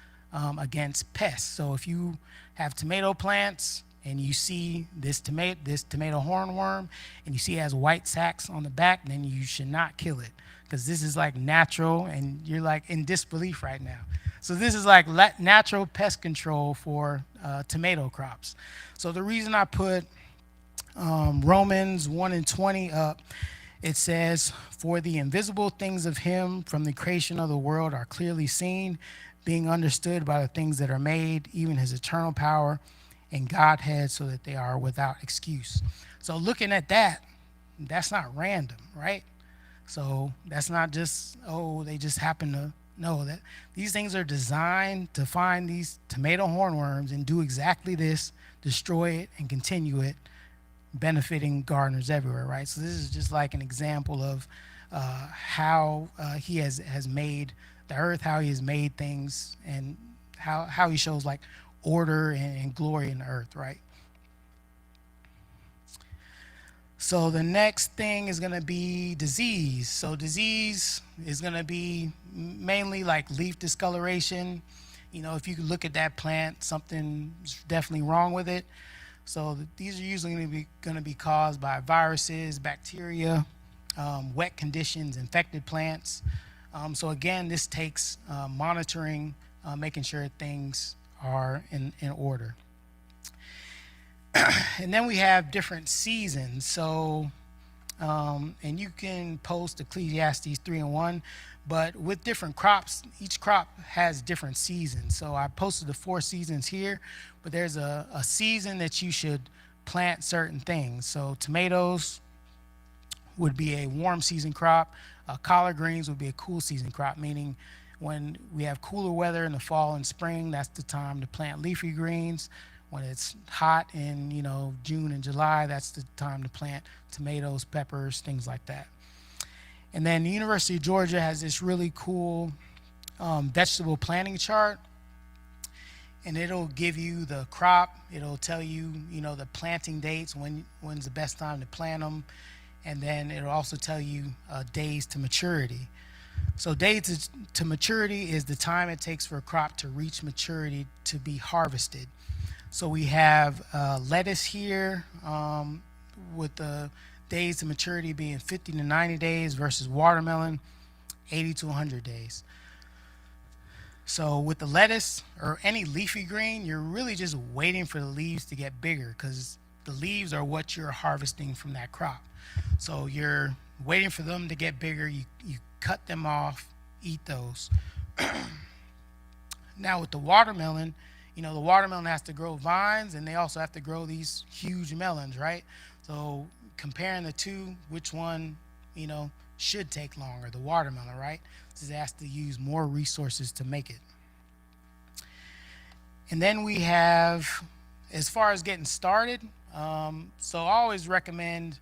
against pests. So if you have tomato plants and you see this tomato hornworm and you see it has white sacs on the back, then you should not kill it, because this is like natural, and you're like in disbelief right now. So this is like natural pest control for tomato crops. So the reason I put Romans 1:20 up, it says, "For the invisible things of him from the creation of the world are clearly seen, being understood by the things that are made, even his eternal power and Godhead, so that they are without excuse." So looking at that, that's not random, right? So that's not just, they just happen to know that these things are designed to find these tomato hornworms and do exactly this, destroy it and continue it, benefiting gardeners everywhere, right? So this is just like an example of how he has made the earth, how he has made things, and how he shows like order and glory in the earth, right? So the next thing is going to be disease. So disease is going to be mainly like leaf discoloration. If you could look at that plant, something's definitely wrong with it. So these are usually going to be caused by viruses, bacteria, wet conditions, infected plants. So again, this takes monitoring, making sure things are in order. And then we have different seasons. So, and you can post Ecclesiastes 3:1, but with different crops, each crop has different seasons. So I posted the 4 seasons here, but there's a season that you should plant certain things. So tomatoes would be a warm season crop. Collard greens would be a cool season crop, meaning when we have cooler weather in the fall and spring, that's the time to plant leafy greens. When it's hot in, June and July, that's the time to plant tomatoes, peppers, things like that. And then the University of Georgia has this really cool vegetable planting chart, and it'll give you the crop. It'll tell you, the planting dates, when's the best time to plant them, and then it'll also tell you days to maturity. So days to maturity is the time it takes for a crop to reach maturity to be harvested. So we have lettuce here with the days to maturity being 50 to 90 days versus watermelon 80 to 100 days. So with the lettuce or any leafy green, you're really just waiting for the leaves to get bigger, because the leaves are what you're harvesting from that crop. So you're waiting for them to get bigger. You cut them off, eat those. Now with the watermelon, the watermelon has to grow vines, and they also have to grow these huge melons, right? So comparing the two, which one, should take longer? The watermelon, right? Because it has to use more resources to make it. And then we have, as far as getting started, so I always recommend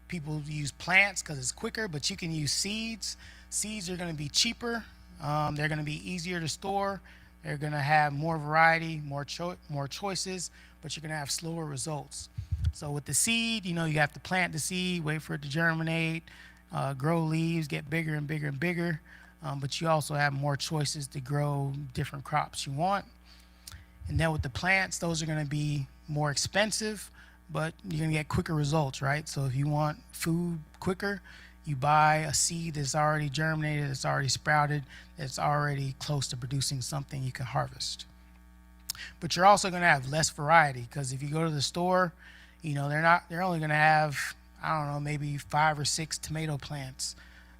people use plants because it's quicker, but you can use seeds. Seeds are going to be cheaper. They're going to be easier to store. They're going to have more variety, more choices, but you're going to have slower results. So with the seed, you have to plant the seed, wait for it to germinate, grow leaves, get bigger and bigger and bigger, but you also have more choices to grow different crops you want. And then with the plants, those are going to be more expensive, but you're going to get quicker results, right? So if you want food quicker, you buy a seed that's already germinated, that's already sprouted, that's already close to producing something you can harvest. But you're also going to have less variety, because if you go to the store, they're only going to have, maybe 5 or 6 tomato plants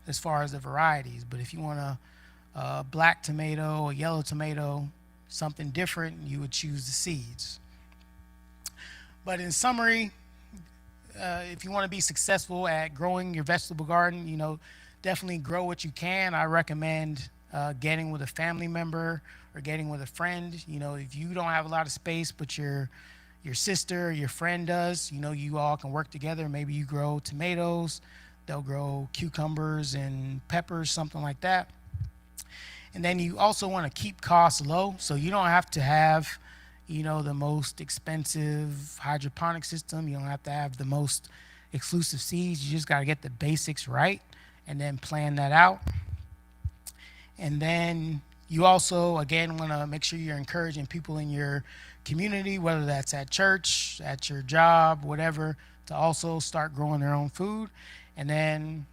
as far as the varieties. But if you want a black tomato, a yellow tomato, something different, you would choose the seeds. But in summary, if you want to be successful at growing your vegetable garden, definitely grow what you can. I recommend getting with a family member or getting with a friend. If you don't have a lot of space, but your sister or your friend does, you all can work together. Maybe you grow tomatoes, they'll grow cucumbers and peppers, something like that. And then you also want to keep costs low, so you don't have to have the most expensive hydroponic system. You don't have to have the most exclusive seeds. You just got to get the basics right and then plan that out. And then you also, again, want to make sure you're encouraging people in your community, whether that's at church, at your job, whatever, to also start growing their own food. And then,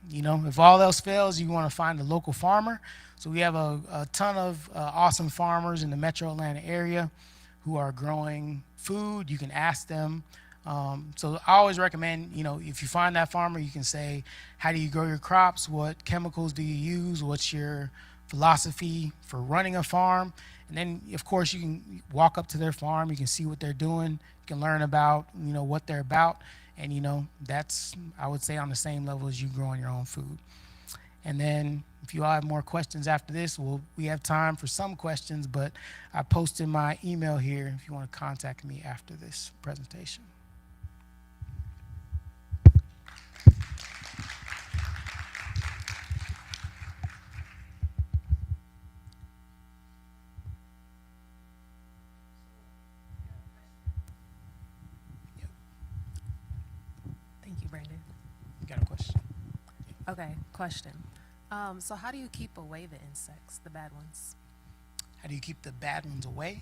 if all else fails, you want to find a local farmer. So we have a ton of awesome farmers in the metro Atlanta area who are growing food. You can ask them. So I always recommend, if you find that farmer, you can say, how do you grow your crops? What chemicals do you use? What's your philosophy for running a farm? And then, of course, you can walk up to their farm. You can see what they're doing. You can learn about, what they're about. And, that's, I would say, on the same level as you growing your own food. And then if you all have more questions after this, we have time for some questions, but I posted my email here if you want to contact me after this presentation. Thank you, Brandon. You got a question? Okay, question. So how do you keep away the insects, the bad ones? How do you keep the bad ones away?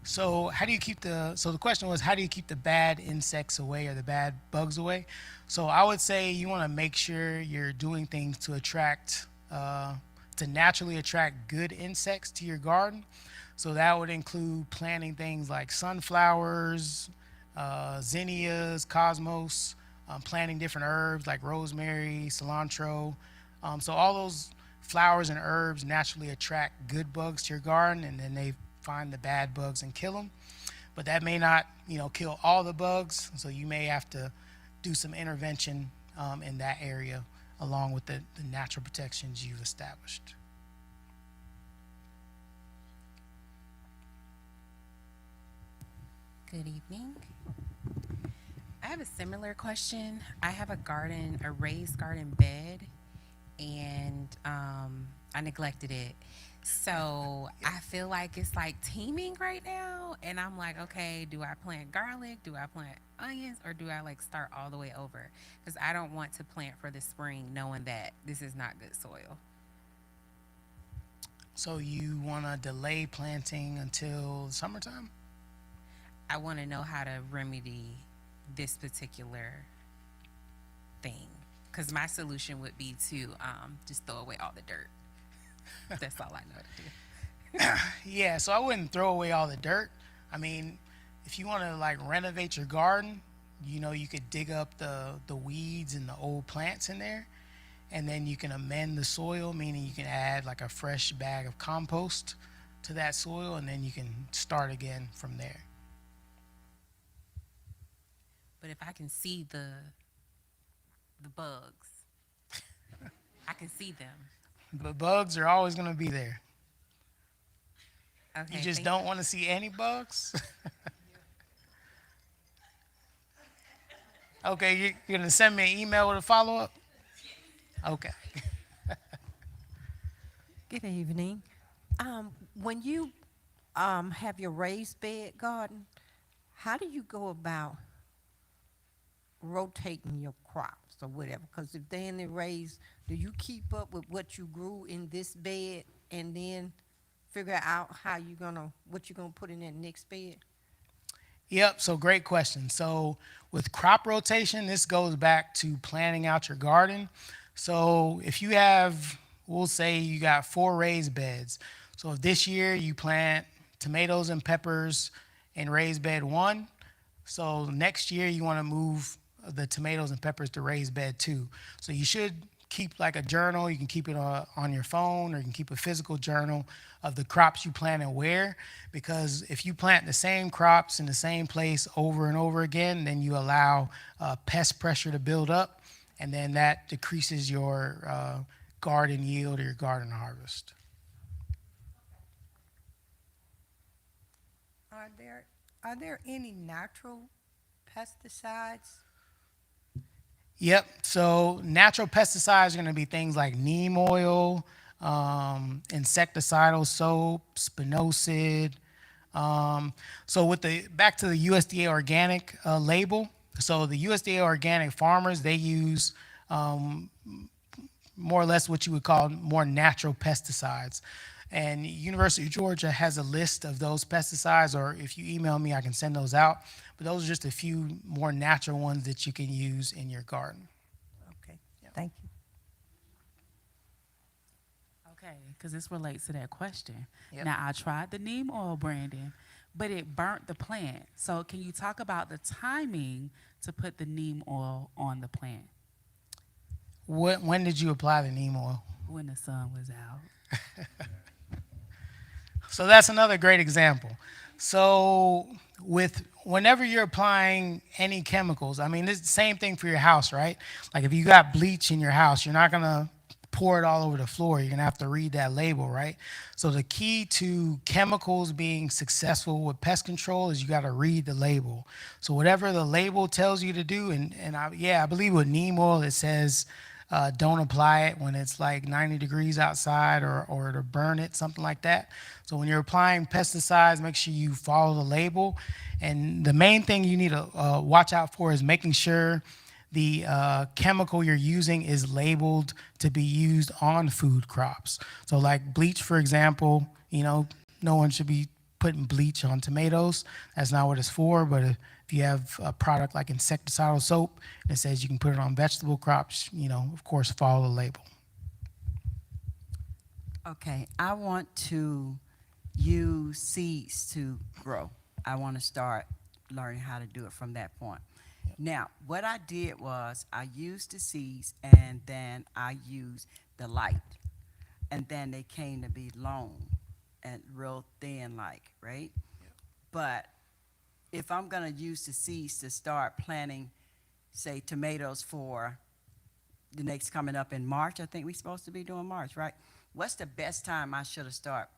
So how do you keep the question was, how do you keep the bad insects away or the bad bugs away? So I would say you want to make sure you're doing things to to naturally attract good insects to your garden. So that would include planting things like sunflowers, zinnias, cosmos, planting different herbs like rosemary, cilantro. So all those flowers and herbs naturally attract good bugs to your garden, and then they find the bad bugs and kill them. But that may not, kill all the bugs. So you may have to do some intervention in that area along with the natural protections you've established. Good evening. I have a similar question. I have a raised garden bed, and I neglected it. So I feel like it's like teeming right now, and I'm like, okay, do I plant garlic? Do I plant onions, or do I like start all the way over? Because I don't want to plant for the spring, knowing that this is not good soil. So you want to delay planting until summertime? I want to know how to remedy this particular thing, because my solution would be to just throw away all the dirt. That's all I know to do. Yeah, so I wouldn't throw away all the dirt. I mean, if you want to like renovate your garden, you could dig up the weeds and the old plants in there, and then you can amend the soil, meaning you can add like a fresh bag of compost to that soil, and then you can start again from there. But if I can see the bugs, I can see them. But bugs are always going to be there. Okay. You just thank don't want to see any bugs? Okay, you're going to send me an email with a follow-up? Okay. Good evening. When you have your raised bed garden, how do you go about rotating your crops or whatever? Because if they're in the raised, do you keep up with what you grew in this bed and then figure out what you're gonna put in that next bed? Yep, so great question. So with crop rotation, this goes back to planning out your garden. So if you have, we'll say you got 4 raised beds. So if this year you plant tomatoes and peppers in raised bed 1, so next year you want to move the tomatoes and peppers to raised bed 2. So you should keep like a journal. You can keep it on your phone, or you can keep a physical journal of the crops you plant and where, because if you plant the same crops in the same place over and over again, then you allow pest pressure to build up, and then that decreases your garden yield or your garden harvest. Are there any natural pesticides? Yep. So natural pesticides are going to be things like neem oil, insecticidal soap, spinosad. So with back to the USDA organic label. So the USDA organic farmers, they use more or less what you would call more natural pesticides. And University of Georgia has a list of those pesticides, or if you email me, I can send those out. But those are just a few more natural ones that you can use in your garden. Okay, thank you. Okay, because this relates to that question. Yep. Now, I tried the neem oil, Brandon, but it burnt the plant. So can you talk about the timing to put the neem oil on the plant? When did you apply the neem oil? When the sun was out. So that's another great example. So whenever you're applying any chemicals, I mean, it's the same thing for your house, right? Like if you got bleach in your house, you're not going to pour it all over the floor. You're going to have to read that label, right? So the key to chemicals being successful with pest control is you got to read the label. So whatever the label tells you to do, and I believe with neem oil it says don't apply it when it's like 90 degrees outside, or to burn it, something like that. So when you're applying pesticides, make sure you follow the label. And the main thing you need to watch out for is making sure the chemical you're using is labeled to be used on food crops. So like bleach, for example, no one should be putting bleach on tomatoes. That's not what it's for. But if you have a product like insecticidal soap and it says you can put it on vegetable crops, of course, follow the label. Okay, I want to use seeds to grow. I want to start learning how to do it from that point. Now, what I did was I used the seeds and then I used the light. And then they came to be long and real thin like, right? But if I'm going to use the seeds to start planting, say, tomatoes for the next coming up in March, I think we're supposed to be doing March, right? What's the best time I should have started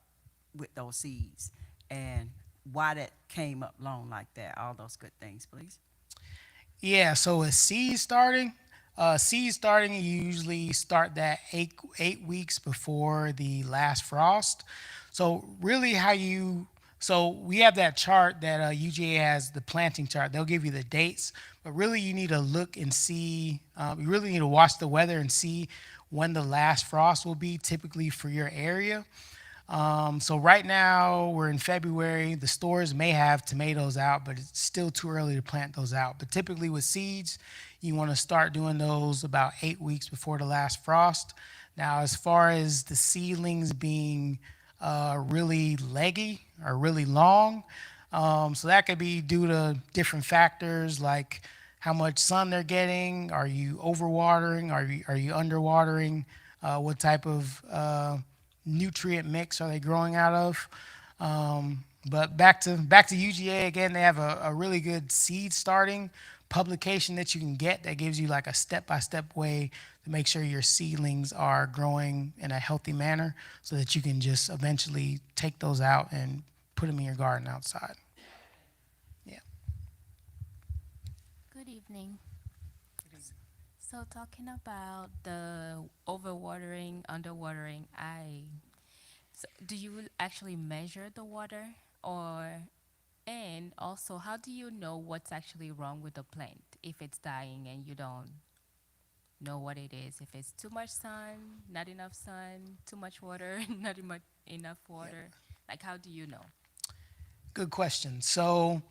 with those seeds and why that came up long like that? All those good things, please. Yeah, so with seed starting, you usually start that 8 weeks before the last frost. So really, so we have that chart that UGA has, the planting chart. They'll give you the dates, but really you need to look and see. You really need to watch the weather and see when the last frost will be, typically for your area. So right now we're in February. The stores may have tomatoes out, but it's still too early to plant those out. But typically with seeds, you want to start doing those about 8 weeks before the last frost. Now, as far as the seedlings being really leggy or really long, so that could be due to different factors like how much sun they're getting. Are you overwatering? Are you underwatering? What type of nutrient mix are they growing out of? But back to UGA again. They have a really good seed starting publication that you can get that gives you like a step-by-step way to make sure your seedlings are growing in a healthy manner, so that you can just eventually take those out and put them in your garden outside. Yeah. Good evening. So talking about the overwatering, underwatering, so do you actually measure the water, and also how do you know what's actually wrong with the plant if it's dying and you don't know what it is? If it's too much sun, not enough sun, too much water, not enough water, like how do you know? Good question. So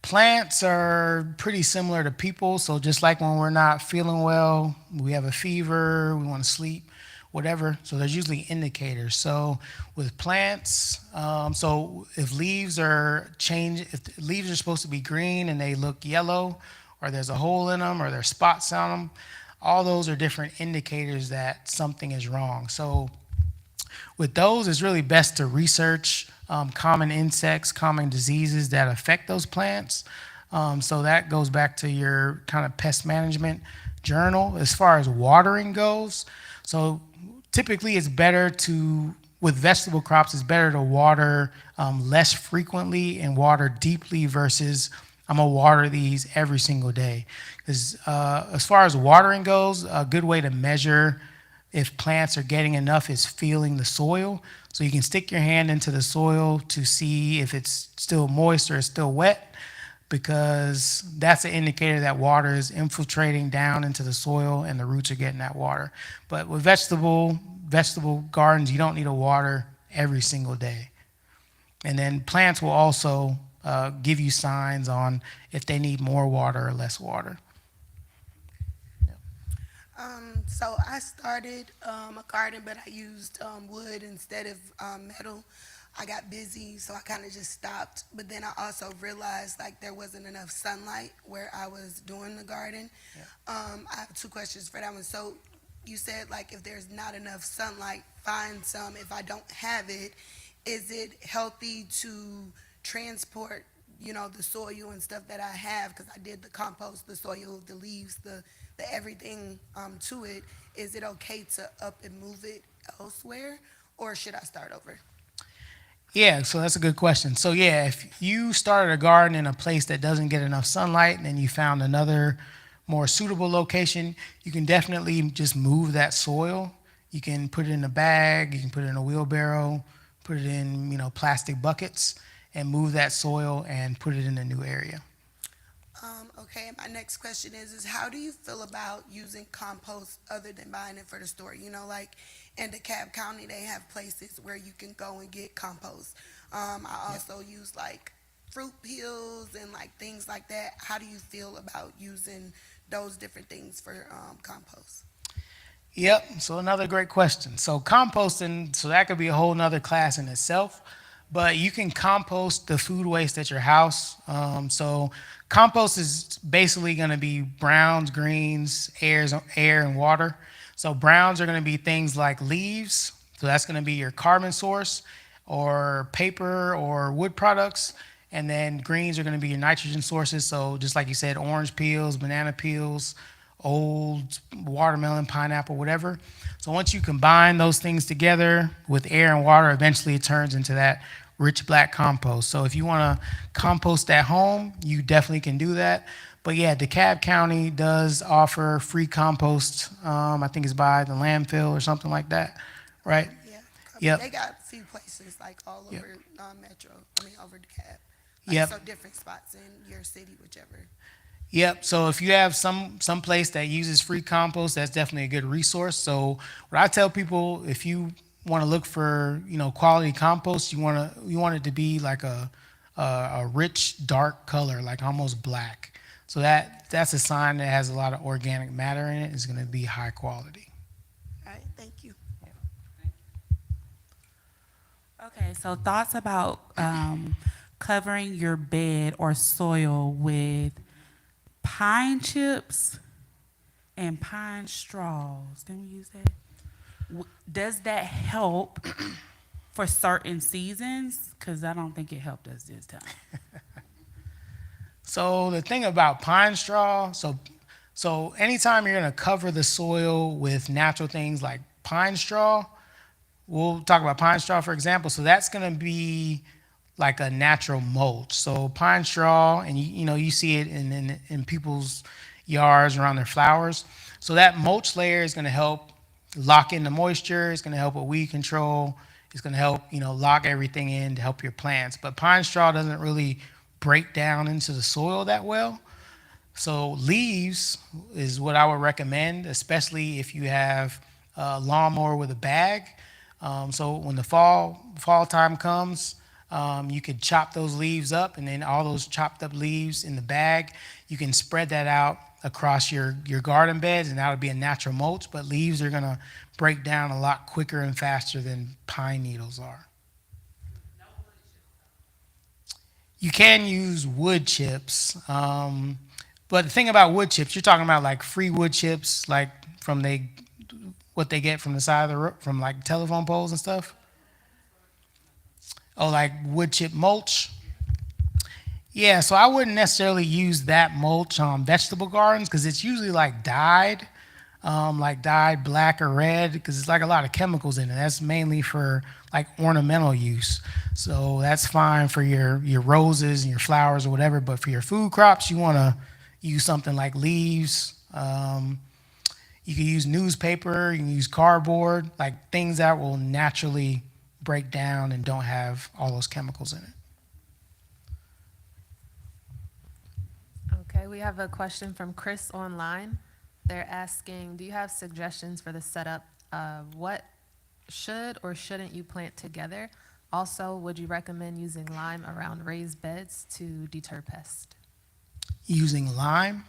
plants are pretty similar to people. So just like when we're not feeling well, we have a fever, we want to sleep, whatever. So there's usually indicators. So with plants, so if leaves are supposed to be green and they look yellow, or there's a hole in them, or there's spots on them, all those are different indicators that something is wrong. So with those, it's really best to research common insects, common diseases that affect those plants. So that goes back to your kind of pest management journal. As far as watering goes, so typically it's better with vegetable crops, it's better to water less frequently and water deeply versus I'm gonna water these every single day. Because as far as watering goes, a good way to measure if plants are getting enough is feeling the soil. So you can stick your hand into the soil to see if it's still moist or it's still wet, because that's an indicator that water is infiltrating down into the soil and the roots are getting that water. But with vegetable gardens, you don't need to water every single day. And then plants will also give you signs on if they need more water or less water. So I started a garden, but I used wood instead of metal. I got busy, so I kind of just stopped. But then I also realized like there wasn't enough sunlight where I was doing the garden. Yeah. I have two questions for that one. So you said like if there's not enough sunlight, find some. If I don't have it, is it healthy to transport, the soil and stuff that I have? Because I did the compost, the soil, the leaves, the everything to it. Is it okay to up and move it elsewhere, or should I start over? Yeah, so that's a good question. So yeah, if you started a garden in a place that doesn't get enough sunlight and then you found another more suitable location, you can definitely just move that soil. You can put it in a bag, you can put it in a wheelbarrow, put it in, plastic buckets, and move that soil and put it in a new area. Okay, my next question is how do you feel about using compost other than buying it for the store? Like in DeKalb County, they have places where you can go and get compost. I also use like fruit peels and like things like that. How do you feel about using those different things for compost? Yep. So another great question. So composting, so that could be a whole nother class in itself, but you can compost the food waste at your house. So compost is basically going to be browns, greens, air, and water. So browns are going to be things like leaves. So that's going to be your carbon source, or paper or wood products. And then greens are going to be your nitrogen sources. So just like you said, orange peels, banana peels, old watermelon, pineapple, whatever. So once you combine those things together with air and water, eventually it turns into that rich black compost. So if you want to compost at home, you definitely can do that. But yeah, DeKalb County does offer free compost. I think it's by the landfill or something like that, right? Yeah. Yep. They got a few places like all Yep. over Metro. I mean, over DeKalb. Like, Yep. so different spots in your city, whichever. Yep. So if you have some place that uses free compost, that's definitely a good resource. So what I tell people, if you want to look for quality compost, you want it to be like a rich dark color, like almost black. So that's a sign that has a lot of organic matter in it. It's going to be high quality. All right. Thank you. Okay, so thoughts about covering your bed or soil with pine chips and pine straws. Can we use that? Does that help for certain seasons? Because I don't think it helped us this time. So the thing about pine straw, so anytime you're going to cover the soil with natural things like pine straw, we'll talk about pine straw for example. So that's going to be like a natural mulch. So pine straw, and you see it in people's yards around their flowers. So that mulch layer is going to help lock in the moisture. It's going to help with weed control. It's going to help lock everything in to help your plants. But pine straw doesn't really break down into the soil that well. So leaves is what I would recommend, especially if you have a lawnmower with a bag. So when the fall time comes, you could chop those leaves up, and then all those chopped up leaves in the bag, you can spread that out across your garden beds, and that would be a natural mulch. But leaves are going to break down a lot quicker and faster than pine needles are. You can use wood chips, but the thing about wood chips, you're talking about like free wood chips, like what they get from the side of the road, from like telephone poles and stuff. Oh, like wood chip mulch. Yeah, so I wouldn't necessarily use that mulch on vegetable gardens because it's usually like dyed black or red, because it's like a lot of chemicals in it. That's mainly for like ornamental use. So that's fine for your roses and your flowers or whatever. But for your food crops, you want to use something like leaves. You can use newspaper. You can use cardboard, like things that will naturally break down and don't have all those chemicals in it. Okay, we have a question from Chris online. They're asking, do you have suggestions for the setup of what should or shouldn't you plant together? Also, would you recommend using lime around raised beds to deter pests? Using lime?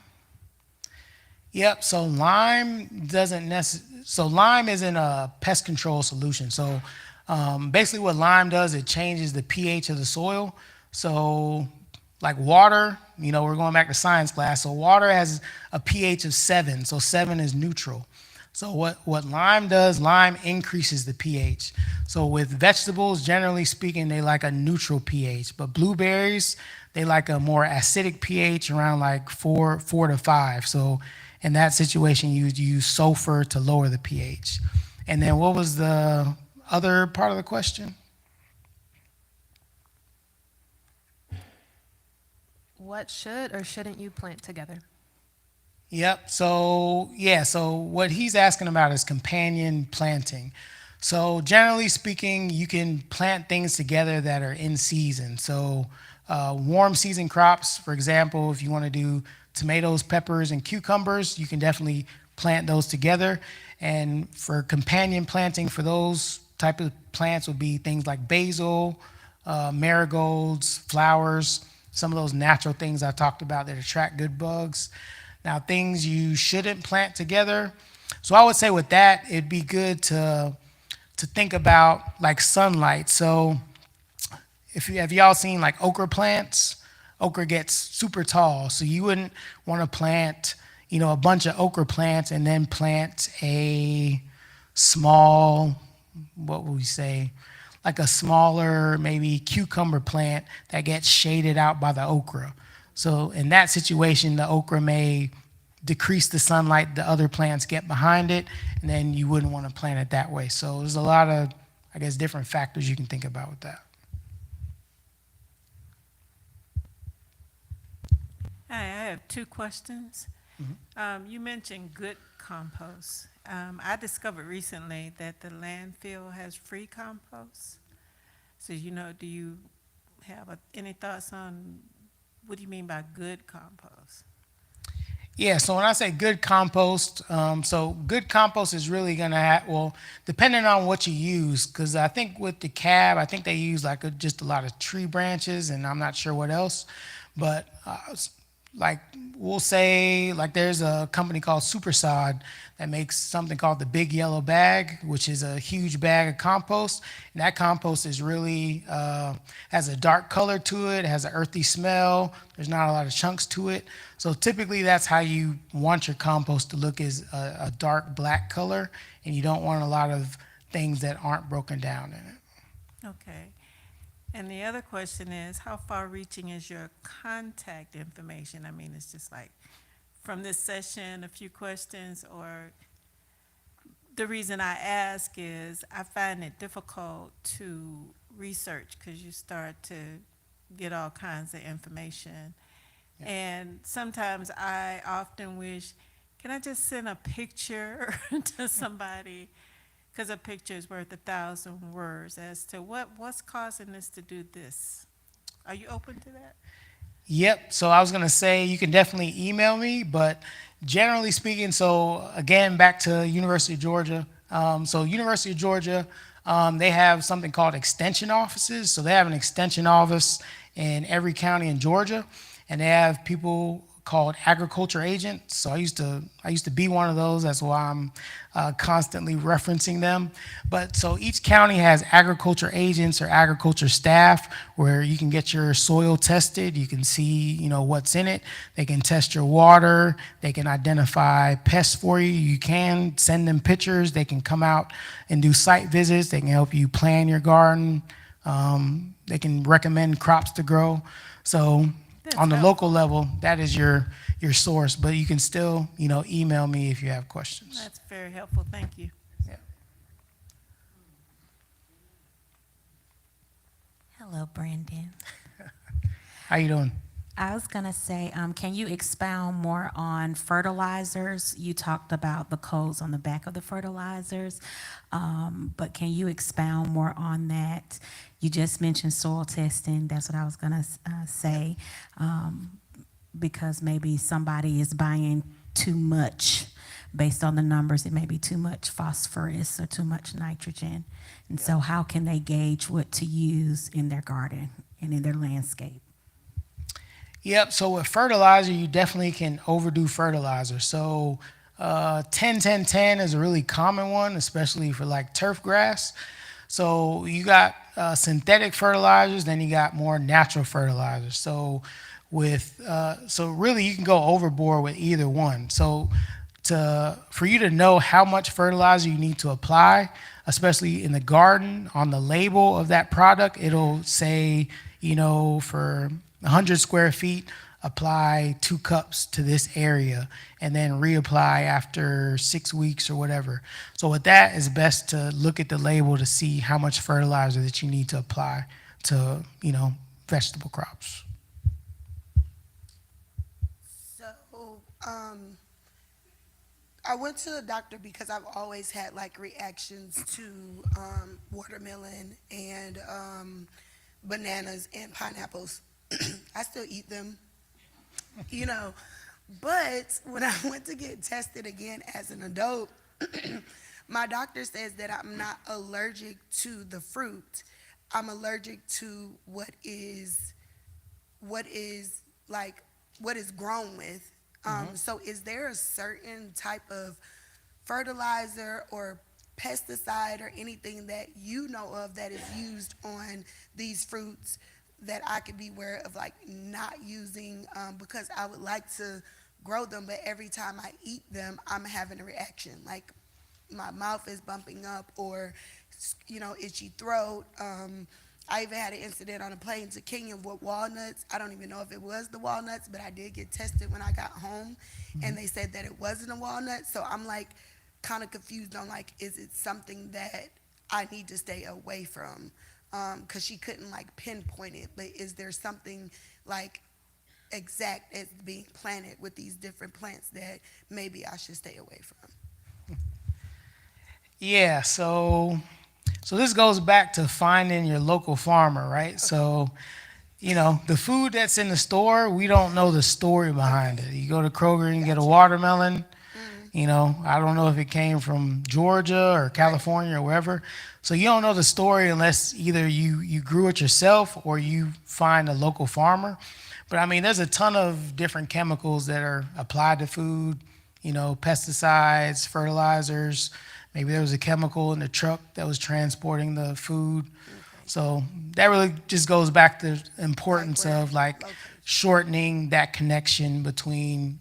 Yep, so lime isn't a pest control solution. So basically what lime does, it changes the pH of the soil. So like water, we're going back to science class. So water has a pH of 7. So 7 is neutral. So what lime does, lime increases the pH. So with vegetables, generally speaking, they like a neutral pH. But blueberries, they like a more acidic pH around like 4 to 5. So in that situation, you use sulfur to lower the pH. And then what was the other part of the question? What should or shouldn't you plant together? Yep. So what he's asking about is companion planting. So generally speaking, you can plant things together that are in season. So warm season crops, for example, if you want to do tomatoes, peppers, and cucumbers, you can definitely plant those together. And for companion planting for those type of plants would be things like basil, marigolds, flowers, some of those natural things I talked about that attract good bugs. Now, things you shouldn't plant together. So I would say with that, it'd be good to think about like sunlight. So have y'all seen like okra plants? Okra gets super tall, so you wouldn't want to plant, a bunch of okra plants and then plant a small, what would we say, like a smaller maybe cucumber plant that gets shaded out by the okra. So in that situation, the okra may decrease the sunlight the other plants get behind it, and then you wouldn't want to plant it that way. So there's a lot of, I guess, different factors you can think about with that. Hi, I have two questions. You mentioned good compost. I discovered recently that the landfill has free compost. So, do you have any thoughts on what do you mean by good compost? Yeah, so when I say good compost, so good compost is really going to have, well, depending on what you use, because I think with the cab, I think they use like just a lot of tree branches, and I'm not sure what else. But like we'll say, like there's a company called Supersod that makes something called the Big Yellow Bag, which is a huge bag of compost. And that compost is really, has a dark color to it, has an earthy smell. There's not a lot of chunks to it. So typically that's how you want your compost to look, is a dark black color, and you don't want a lot of things that aren't broken down in it. Okay. And the other question is, how far-reaching is your contact information? I mean, it's just like from this session, a few questions, or the reason I ask is I find it difficult to research because you start to get all kinds of information. Yeah. And sometimes I often wish, can I just send a picture to somebody? Because a picture is worth 1,000 words as to what's causing this to do this. Are you open to that? Yep. So I was going to say you can definitely email me, but generally speaking, so again, back to University of Georgia. So University of Georgia, they have something called extension offices. So they have an extension office in every county in Georgia, and they have people called agriculture agents. So I used to be one of those. That's why I'm constantly referencing them. But so each county has agriculture agents or agriculture staff where you can get your soil tested. You can see, what's in it. They can test your water. They can identify pests for you. You can send them pictures. They can come out and do site visits. They can help you plan your garden. They can recommend crops to grow. So on the local level, that is your source, but you can still, email me if you have questions. That's very helpful. Thank you. Yeah. Hello, Brandon. How you doing? I was going to say, can you expound more on fertilizers? You talked about the codes on the back of the fertilizers, but can you expound more on that? You just mentioned soil testing. That's what I was going to say, because maybe somebody is buying too much based on the numbers. It may be too much phosphorus or too much nitrogen. And so how can they gauge what to use in their garden and in their landscape? Yep. So with fertilizer, you definitely can overdo fertilizer. So 10-10-10 is a really common one, especially for like turf grass. So you got synthetic fertilizers, then you got more natural fertilizers. So so really you can go overboard with either one. So for you to know how much fertilizer you need to apply, especially in the garden, on the label of that product, it'll say, for 100 square feet, apply 2 cups to this area, and then reapply after 6 weeks or whatever. So with that, it's best to look at the label to see how much fertilizer that you need to apply to, vegetable crops. So, I went to the doctor because I've always had like reactions to watermelon and bananas and pineapples. I still eat them, but when I went to get tested again as an adult, my doctor says that I'm not allergic to the fruit. I'm allergic to what is grown with. So is there a certain type of fertilizer or pesticide or anything that you know of that is used on these fruits that I could be aware of, like not using, because I would like to grow them, but every time I eat them, I'm having a reaction. Like my mouth is bumping up, or itchy throat. I even had an incident on a plane to Kenya with walnuts. I don't even know if it was the walnuts, but I did get tested when I got home, and they said that it wasn't a walnut. So I'm like kind of confused on like, is it something that I need to stay away from? Because she couldn't like pinpoint it, but is there something like exact as being planted with these different plants that maybe I should stay away from? Yeah, so this goes back to finding your local farmer, right? Okay. So, the food that's in the store, we don't know the story behind it. You go to Kroger and get a watermelon, I don't know if it came from Georgia or California or wherever. So you don't know the story unless either you grew it yourself or you find a local farmer. But I mean, there's a ton of different chemicals that are applied to food, pesticides, fertilizers. Maybe there was a chemical in the truck that was transporting the food. So that really just goes back to the importance of like shortening that connection between,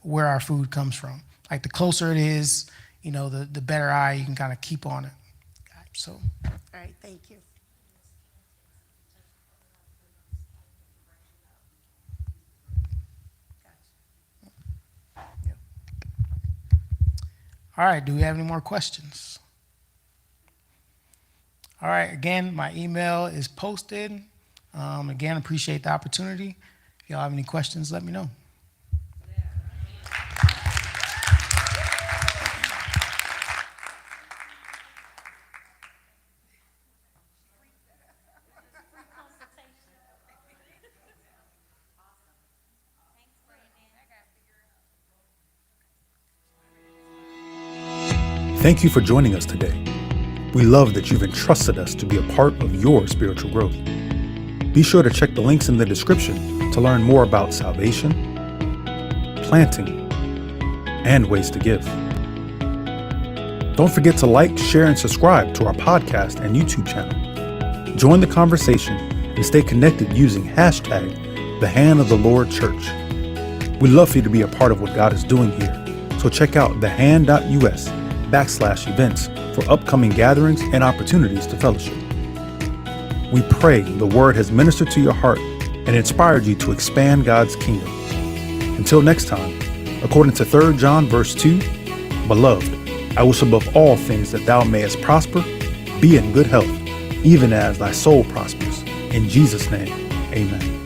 where our food comes from. Like the closer it is, the better eye you can kind of keep on it. So. All right, thank you. All right, do we have any more questions? All right, again, my email is posted. Again, appreciate the opportunity. If y'all have any questions, let me know. Thank you for joining us today. We love that you've entrusted us to be a part of your spiritual growth. Be sure to check the links in the description to learn more about salvation, planting, and ways to give. Don't forget to like, share, and subscribe to our podcast and YouTube channel. Join the conversation and stay connected using #TheHandOfTheLordChurch. We'd love for you to be a part of what God is doing here, so check out thehand.us/events for upcoming gatherings and opportunities to fellowship. We pray the word has ministered to your heart and inspired you to expand God's kingdom. Until next time, according to 3 John verse 2, Beloved, I wish above all things that thou mayest prosper, be in good health, even as thy soul prospers. In Jesus' name, amen.